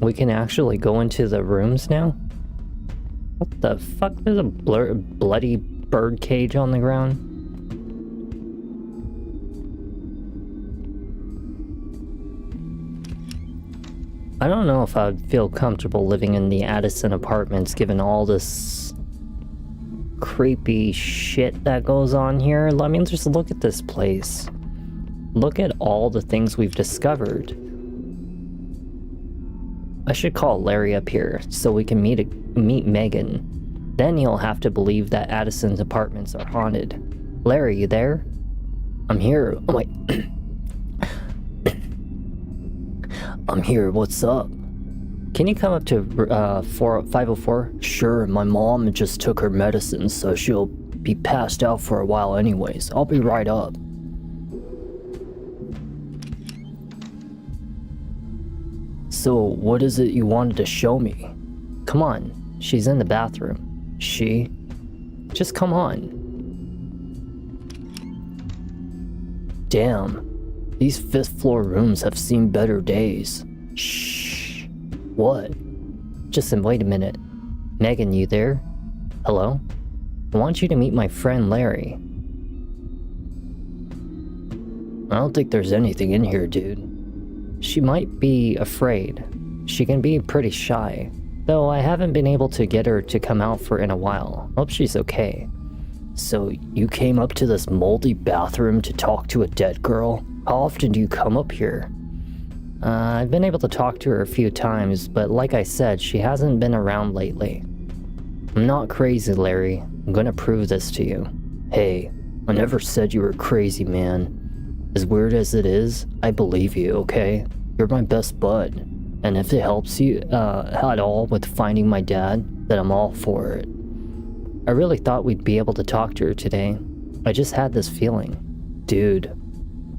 We can actually go into the rooms now? What the fuck? There's a bloody bird cage on the ground. I don't know if I'd feel comfortable living in the Addison apartments given all this creepy shit that goes on here. I mean, just look at this place. Look at all the things we've discovered. I should call Larry up here so we can meet Megan. Then he'll have to believe that Addison's apartments are haunted. Larry, you there? I'm here. Oh my... I'm here, what's up? Can you come up to 504? Sure, my mom just took her medicine, so she'll be passed out for a while anyways. I'll be right up. So, what is it you wanted to show me? Come on, she's in the bathroom. She? Just come on. Damn. These 5th floor rooms have seen better days. Shh. What? Just wait a minute. Megan, you there? Hello? I want you to meet my friend Larry. I don't think there's anything in here, dude. She might be afraid. She can be pretty shy. Though I haven't been able to get her to come out for in a while. Hope she's okay. So, you came up to this moldy bathroom to talk to a dead girl? How often do you come up here? I've been able to talk to her a few times, but like I said, she hasn't been around lately. I'm not crazy, Larry. I'm gonna prove this to you. Hey, I never said you were crazy, man. As weird as it is, I believe you, okay? You're my best bud. And if it helps you at all with finding my dad, then I'm all for it. I really thought we'd be able to talk to her today. I just had this feeling. Dude,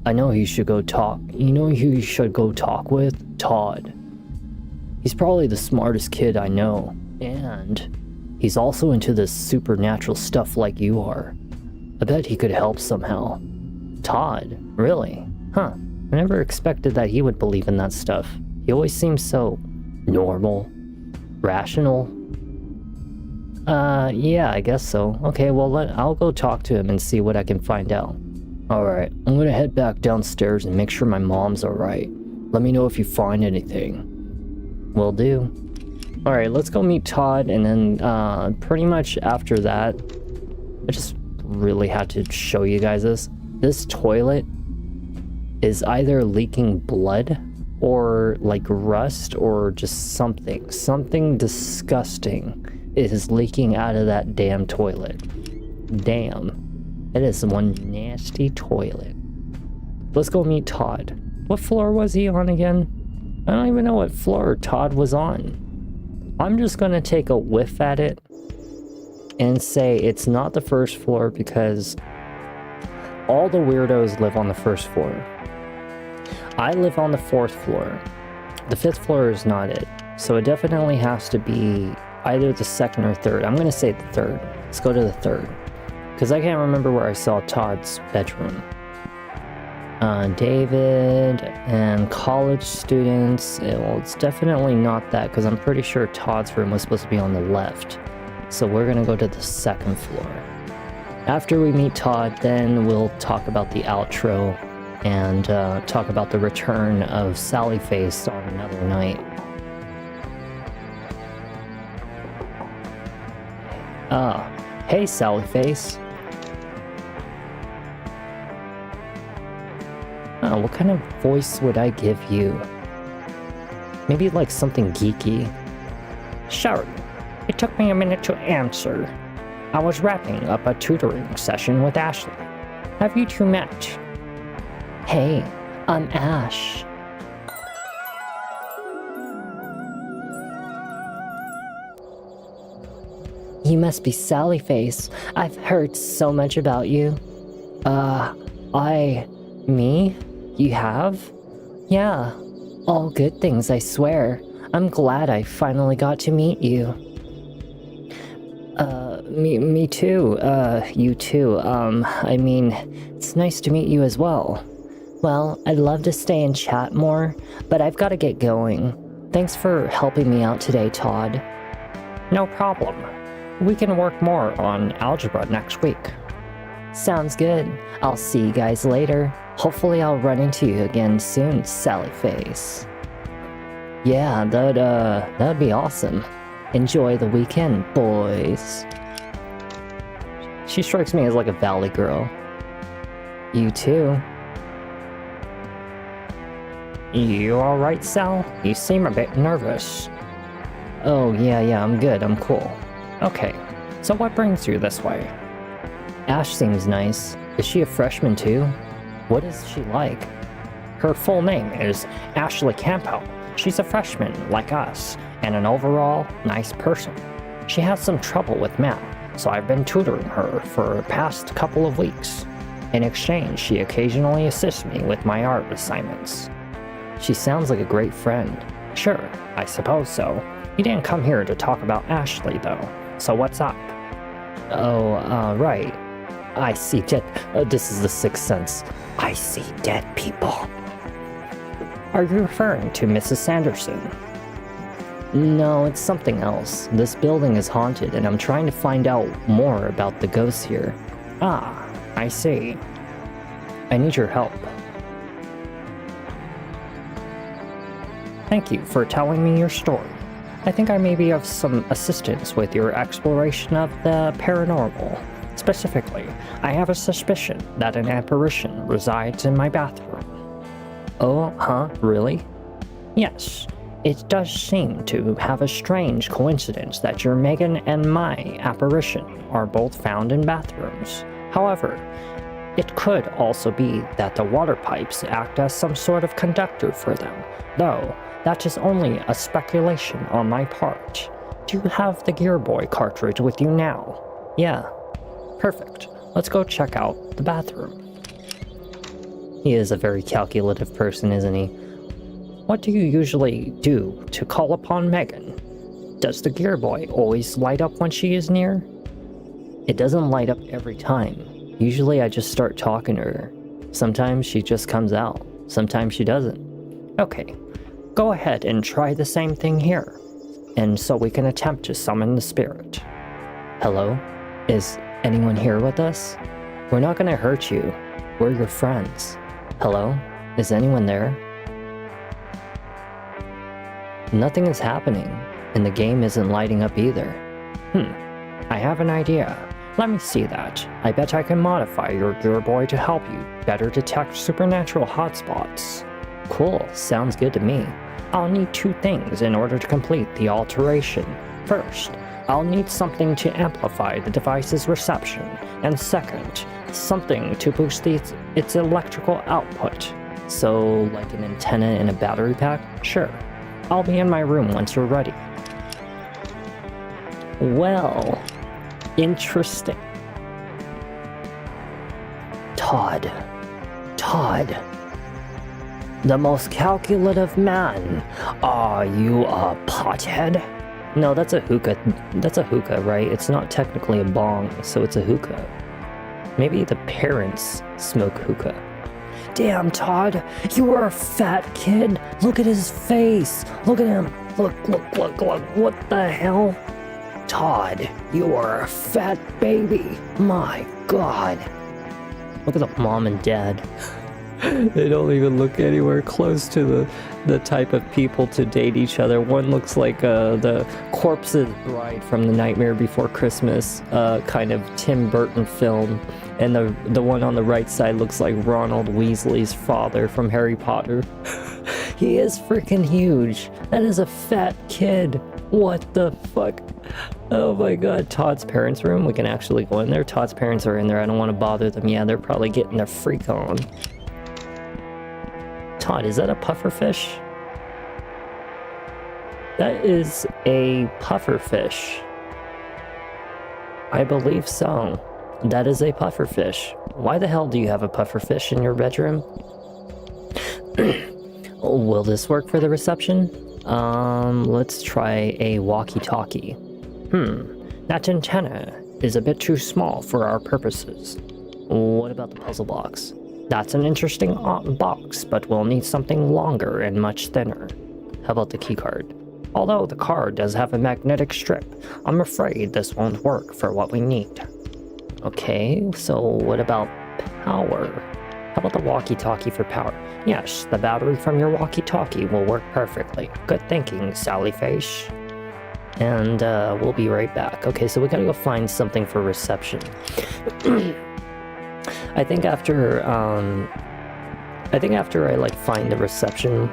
I know who you should go talk. You know who you should go talk with? Todd. He's probably the smartest kid I know. And he's also into this supernatural stuff like you are. I bet he could help somehow. Todd? Really? Huh. I never expected that he would believe in that stuff. He always seems so normal, rational. Yeah, I guess so. Okay, well, I'll go talk to him and see what I can find out. Alright, I'm gonna head back downstairs and make sure my mom's alright. Let me know if you find anything. Will do. Alright, let's go meet Todd, and then, pretty much after that, I just really had to show you guys this. This toilet is either leaking blood, or like rust, or just something. Something disgusting is leaking out of that damn toilet. Damn. It is one nasty toilet. Let's go meet Todd. What floor was he on again? I don't even know what floor Todd was on. I'm just gonna take a whiff at it and say it's not the first floor because all the weirdos live on the first floor. I live on the 4th floor. The 5th floor is not it. So it definitely has to be either the 2nd or 3rd. I'm gonna say the 3rd. Let's go to the 3rd. Because I can't remember where I saw Todd's bedroom. David and college students. Well, it's definitely not that because I'm pretty sure Todd's room was supposed to be on the left. So we're gonna go to the 2nd floor. After we meet Todd, then we'll talk about the outro and talk about the return of Sally Face on another night. Hey Sally Face. What kind of voice would I give you? Maybe like something geeky. Sorry, it took me a minute to answer. I was wrapping up a tutoring session with Ashley. Have you two met? Hey, I'm Ash. You must be Sally Face. I've heard so much about you. Me? You have? Yeah, all good things, I swear. I'm glad I finally got to meet you. Me too. You too. I mean, it's nice to meet you as well. Well, I'd love to stay and chat more, but I've got to get going. Thanks for helping me out today, Todd. No problem. We can work more on algebra next week. Sounds good. I'll see you guys later. Hopefully I'll run into you again soon, Sally Face. Yeah, that'd be awesome. Enjoy the weekend, boys. She strikes me as like a valley girl. You too. You alright, Sal? You seem a bit nervous. Oh, yeah, I'm good. I'm cool. Okay, so what brings you this way? Ash seems nice. Is she a freshman too? What is she like? Her full name is Ashley Campbell. She's a freshman, like us, and an overall nice person. She has some trouble with math, so I've been tutoring her for the past couple of weeks. In exchange, she occasionally assists me with my art assignments. She sounds like a great friend. Sure, I suppose so. You didn't come here to talk about Ashley, though, so what's up? Oh, right. I see dead. This is the sixth sense. I see dead people. Are you referring to Mrs. Sanderson? No, it's something else. This building is haunted, and I'm trying to find out more about the ghosts here. Ah, I see. I need your help. Thank you for telling me your story. I think I may be of some assistance with your exploration of the paranormal. Specifically, I have a suspicion that an apparition resides in my bathroom. Oh, huh? Really? Yes, it does seem to have a strange coincidence that your Megan and my apparition are both found in bathrooms. However, it could also be that the water pipes act as some sort of conductor for them, though that is only a speculation on my part. Do you have the Gear Boy cartridge with you now? Yeah. Perfect. Let's go check out the bathroom. He is a very calculative person, isn't he? What do you usually do to call upon Megan? Does the Gear Boy always light up when she is near? It doesn't light up every time. Usually I just start talking to her. Sometimes she just comes out. Sometimes she doesn't. Okay, go ahead and try the same thing here, and so we can attempt to summon the spirit. Hello? Is anyone here with us? We're not gonna hurt you. We're your friends. Hello? Is anyone there? Nothing is happening, and the game isn't lighting up either. I have an idea. Let me see that. I bet I can modify your Gear Boy to help you better detect supernatural hotspots. Cool, sounds good to me. I'll need two things in order to complete the alteration. First, I'll need something to amplify the device's reception, and second, something to boost its electrical output. So, like an antenna in a battery pack? Sure. I'll be in my room once you're ready. Well, interesting. Todd. The most calculative man. Are you a pothead? No, that's a hookah. That's a hookah, right? It's not technically a bong, so it's a hookah. Maybe the parents smoke hookah. Damn, Todd, you are a fat kid. Look at his face. Look at him. Look. What the hell? Todd, you are a fat baby. My God. Look at the mom and dad. They don't even look anywhere close to the type of people to date each other. One looks like the corpse's bride from The Nightmare Before Christmas, kind of Tim Burton film. And the one on the right side looks like Ronald Weasley's father from Harry Potter. He is freaking huge. That is a fat kid. What the fuck? Oh my God. Todd's parents' room. We can actually go in there. Todd's parents are in there. I don't want to bother them. Yeah, they're probably getting their freak on. Todd, is that a pufferfish? That is a pufferfish. I believe so. That is a pufferfish. Why the hell do you have a pufferfish in your bedroom? Will this work for the reception? Let's try a walkie-talkie. That antenna is a bit too small for our purposes. What about the puzzle box? That's an interesting box, but we'll need something longer and much thinner. How about the keycard? Although the car does have a magnetic strip, I'm afraid this won't work for what we need. Okay, so what about power? How about the walkie-talkie for power? Yes, the battery from your walkie-talkie will work perfectly. Good thinking, Sally Face. And we'll be right back. Okay, so we gotta go find something for reception. I think after I like find the reception,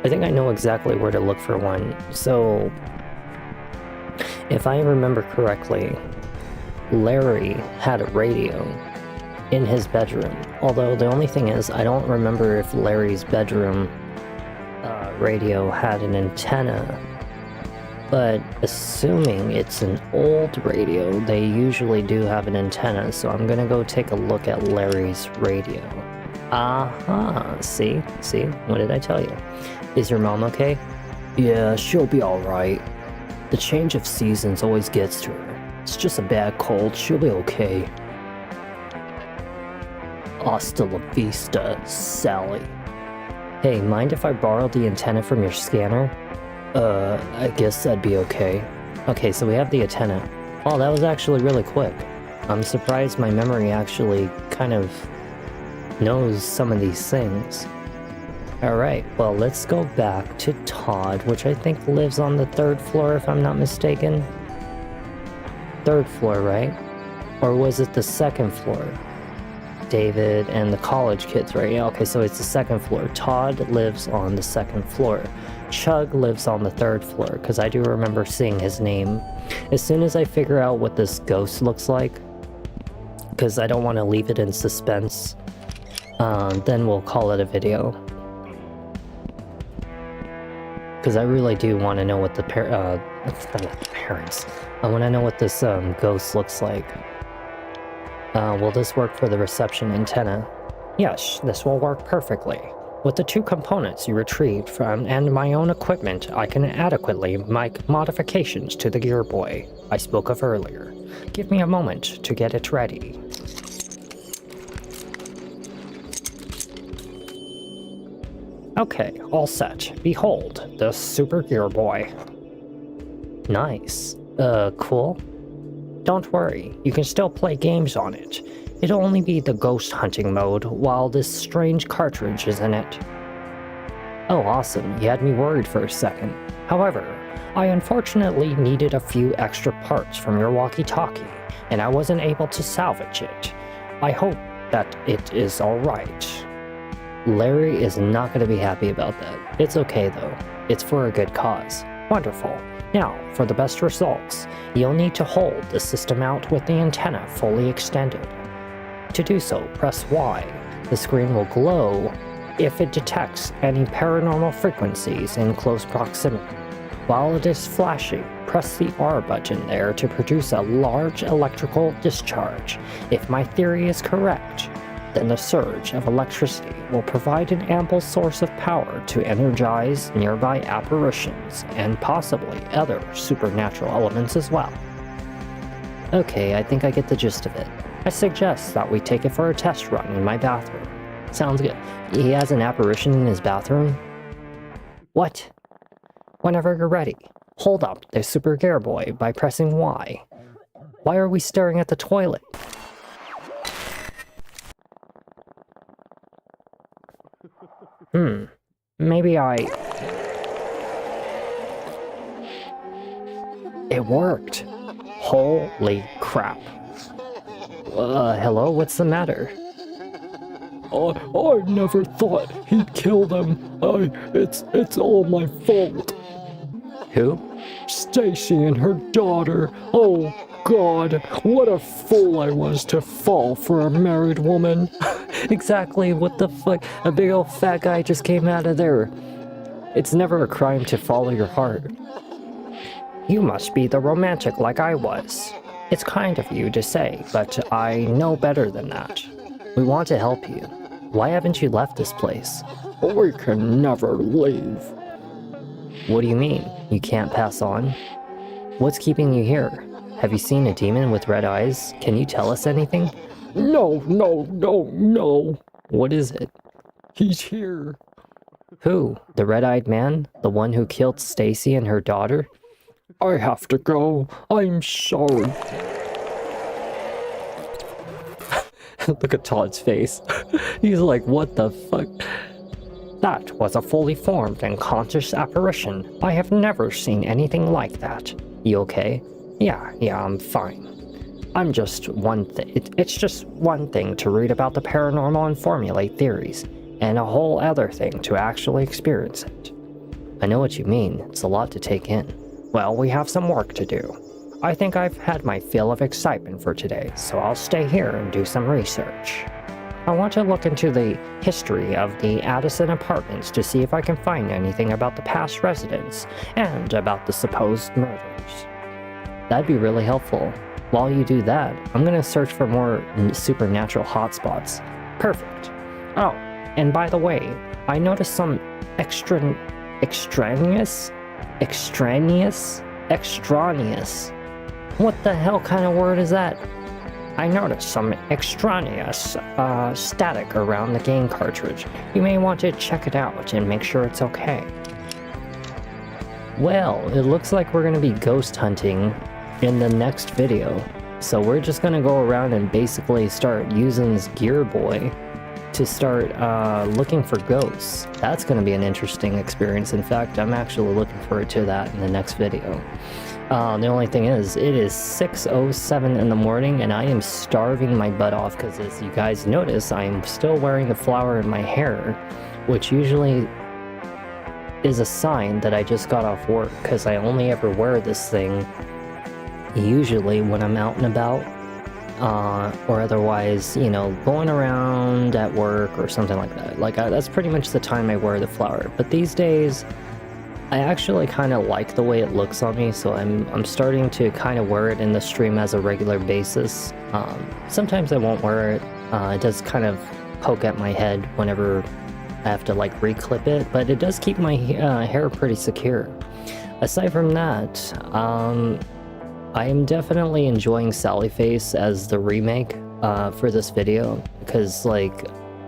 I think I know exactly where to look for one. So, if I remember correctly, Larry had a radio in his bedroom. Although the only thing is, I don't remember if Larry's bedroom radio had an antenna. But assuming it's an old radio, they usually do have an antenna. So I'm gonna go take a look at Larry's radio. See? What did I tell you? Is your mom okay? Yeah, she'll be alright. The change of seasons always gets to her. It's just a bad cold, she'll be okay. Hasta la vista, Sally. Hey, mind if I borrow the antenna from your scanner? I guess that'd be okay. Okay, so we have the antenna. Oh, that was actually really quick. I'm surprised my memory actually kind of knows some of these things. Alright, well, let's go back to Todd, which I think lives on the 3rd floor, if I'm not mistaken. 3rd floor, right? Or was it the 2nd floor? David and the college kids, right? Yeah, okay, so it's the 2nd floor. Todd lives on the 2nd floor. Chug lives on the 3rd floor, because I do remember seeing his name. As soon as I figure out what this ghost looks like, because I don't want to leave it in suspense, then we'll call it a video. Because I really do want to know what the parents. I want to know what this ghost looks like. Will this work for the reception antenna? Yes, this will work perfectly. With the 2 components you retrieved from and my own equipment, I can adequately make modifications to the Gear Boy I spoke of earlier. Give me a moment to get it ready. Okay, all set. Behold, the Super Gear Boy. Nice. Cool. Don't worry, you can still play games on it. It'll only be the ghost hunting mode while this strange cartridge is in it. Oh, awesome. You had me worried for a second. However, I unfortunately needed a few extra parts from your walkie-talkie, and I wasn't able to salvage it. I hope that it is alright. Larry is not going to be happy about that. It's okay though. It's for a good cause. Wonderful. Now, for the best results, you'll need to hold the system out with the antenna fully extended. To do so, press Y. The screen will glow if it detects any paranormal frequencies in close proximity. While it is flashing, press the R button there to produce a large electrical discharge. If my theory is correct, then the surge of electricity will provide an ample source of power to energize nearby apparitions and possibly other supernatural elements as well. Okay, I think I get the gist of it. I suggest that we take it for a test run in my bathroom. Sounds good. He has an apparition in his bathroom? What? Whenever you're ready, hold up the Super Gear Boy by pressing Y. Why are we staring at the toilet? Maybe It worked. Holy crap. Hello? What's the matter? I never thought he'd kill them. It's all my fault. Who? Stacy and her daughter. Oh, God, what a fool I was to fall for a married woman. Exactly, what the fuck? A big old fat guy just came out of there. It's never a crime to follow your heart. You must be the romantic like I was. It's kind of you to say, but I know better than that. We want to help you. Why haven't you left this place? We can never leave. What do you mean? You can't pass on? What's keeping you here? Have you seen a demon with red eyes? Can you tell us anything? No. What is it? He's here. Who? The red-eyed man? The one who killed Stacy and her daughter? I have to go. I'm sorry. Look at Todd's face. He's like, what the fuck? That was a fully formed and conscious apparition. I have never seen anything like that. You okay? Yeah, I'm fine. I'm just one thing. It's just one thing to read about the paranormal and formulate theories, and a whole other thing to actually experience it. I know what you mean. It's a lot to take in. Well, we have some work to do. I think I've had my fill of excitement for today, so I'll stay here and do some research. I want to look into the history of the Addison apartments to see if I can find anything about the past residents and about the supposed murders. That'd be really helpful. While you do that, I'm gonna search for more supernatural hotspots. Perfect. Oh, and by the way, I noticed some extraneous? What the hell kind of word is that? I noticed some extraneous static around the game cartridge. You may want to check it out and make sure it's okay. Well, it looks like we're going to be ghost hunting in the next video. So we're just going to go around and basically start using this Gear Boy to start looking for ghosts. That's going to be an interesting experience. In fact, I'm actually looking forward to that in the next video. The only thing is, it is 6:07 in the morning and I am starving my butt off because, as you guys notice, I'm still wearing the flower in my hair, which usually is a sign that I just got off work, because I only ever wear this thing usually when I'm out and about, or otherwise, you know, going around at work or something like that. That's pretty much the time I wear the flower. But these days, I actually kind of like the way it looks on me, so I'm starting to kind of wear it in the stream as a regular basis. Sometimes I won't wear it. It does kind of poke at my head whenever I have to like reclip it, but it does keep my hair pretty secure. Aside from that, I am definitely enjoying Sally Face as the remake for this video, because like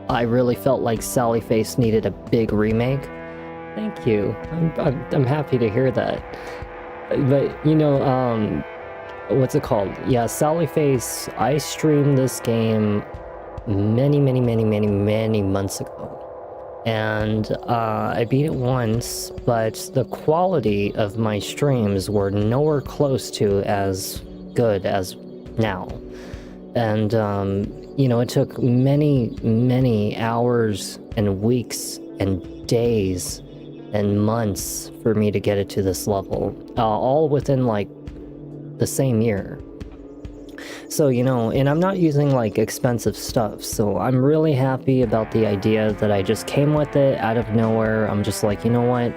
I really felt like Sally Face needed a big remake. Thank you. I'm happy to hear that. But you know, what's it called? Yeah, Sally Face. I streamed this game many months ago, and I beat it once, but the quality of my streams were nowhere close to as good as now. And you know, it took many hours and weeks and days and months for me to get it to this level, all within like the same year. So, you know, and I'm not using like expensive stuff, so I'm really happy about the idea that I just came with it out of nowhere. I'm just like, you know what,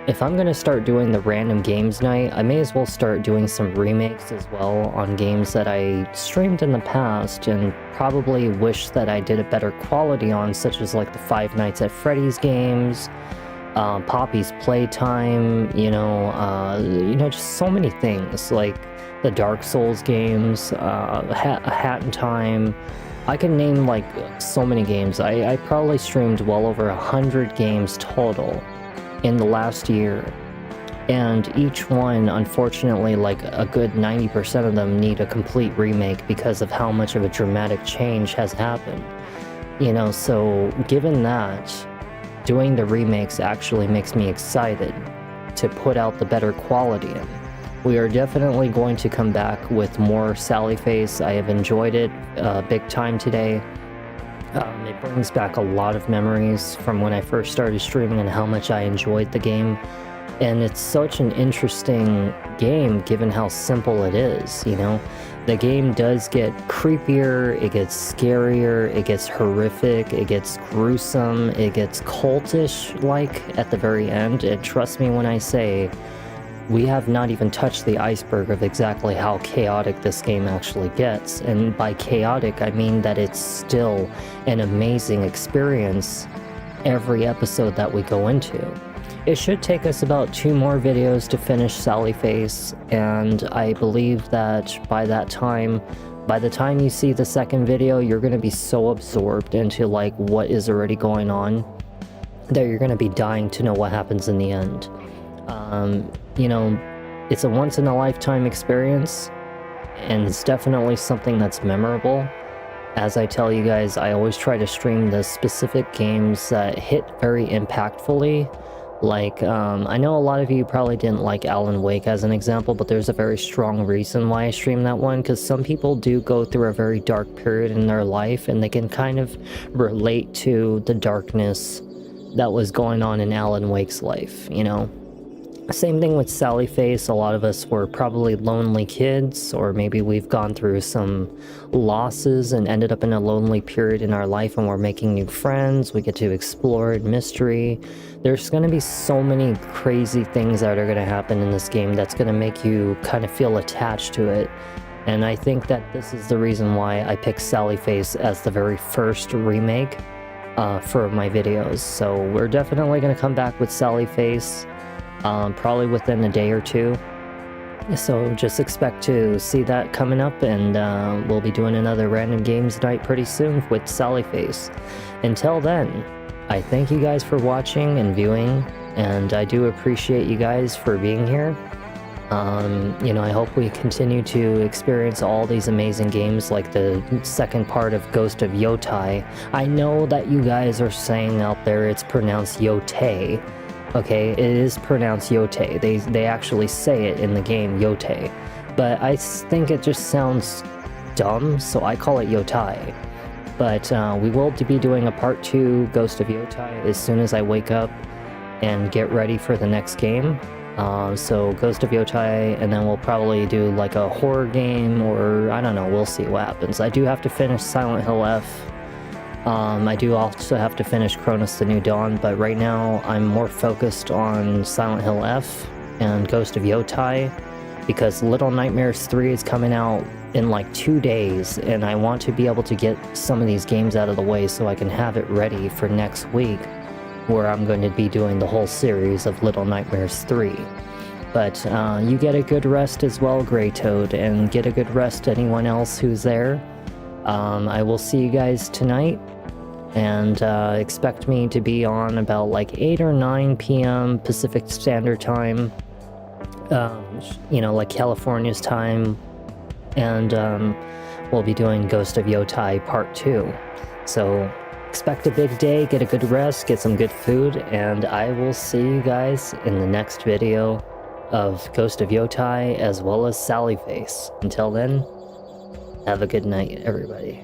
if I'm gonna start doing the random games night, I may as well start doing some remakes as well on games that I streamed in the past and probably wish that I did a better quality on, such as like the Five Nights at Freddy's games, Poppy's Playtime, you know, just so many things, like the Dark Souls games, A Hat in Time. I can name like so many games. I probably streamed well over 100 games total in the last year, and each one, unfortunately, like a good 90% of them need a complete remake because of how much of a dramatic change has happened, you know. So given that, doing the remakes actually makes me excited to put out the better quality in. We are definitely going to come back with more Sally Face. I have enjoyed it big time today. It brings back a lot of memories from when I first started streaming and how much I enjoyed the game. And it's such an interesting game given how simple it is, you know? The game does get creepier, it gets scarier, it gets horrific, it gets gruesome, it gets cultish-like at the very end. And trust me when I say, we have not even touched the iceberg of exactly how chaotic this game actually gets. And by chaotic, I mean that it's still an amazing experience every episode that we go into. It should take us about 2 more videos to finish Sally Face, and I believe that by the time you see the second video, you're going to be so absorbed into like what is already going on that you're gonna be dying to know what happens in the end. You know, it's a once in a lifetime experience, and it's definitely something that's memorable. As I tell you guys, I always try to stream the specific games that hit very impactfully. Like, I know a lot of you probably didn't like Alan Wake as an example, but there's a very strong reason why I stream that one, because some people do go through a very dark period in their life, and they can kind of relate to the darkness that was going on in Alan Wake's life, you know? Same thing with Sally Face. A lot of us were probably lonely kids, or maybe we've gone through some losses and ended up in a lonely period in our life, and we're making new friends. We get to explore mystery. There's going to be so many crazy things that are going to happen in this game that's going to make you kind of feel attached to it. And I think that this is the reason why I picked Sally Face as the very first remake for my videos. So we're definitely going to come back with Sally Face. Probably within a day or two. So just expect to see that coming up, and we'll be doing another random games night pretty soon with Sally Face. Until then, I thank you guys for watching and viewing, and I do appreciate you guys for being here. You know, I hope we continue to experience all these amazing games like the second part of Ghost of Yotai. I know that you guys are saying out there it's pronounced Yotei. Okay, it is pronounced Yote. They actually say it in the game, Yote. But I think it just sounds dumb, so I call it Yotai. But we will be doing a part 2 Ghost of Yotai as soon as I wake up and get ready for the next game. So Ghost of Yotai, and then we'll probably do like a horror game, or I don't know, we'll see what happens. I do have to finish Silent Hill F. I do also have to finish Chronos: The New Dawn, but right now I'm more focused on Silent Hill F and Ghost of Yotai, because Little Nightmares 3 is coming out in like 2 days, and I want to be able to get some of these games out of the way so I can have it ready for next week, where I'm going to be doing the whole series of Little Nightmares 3. But you get a good rest as well, Grey Toad, and get a good rest anyone else who's there. I will see you guys tonight, and expect me to be on about like 8 or 9 p.m. Pacific Standard Time, you know, like California's time, and we'll be doing Ghost of Yotai Part 2. So expect a big day, get a good rest, get some good food, and I will see you guys in the next video of Ghost of Yotai as well as Sally Face. Until then, have a good night, everybody.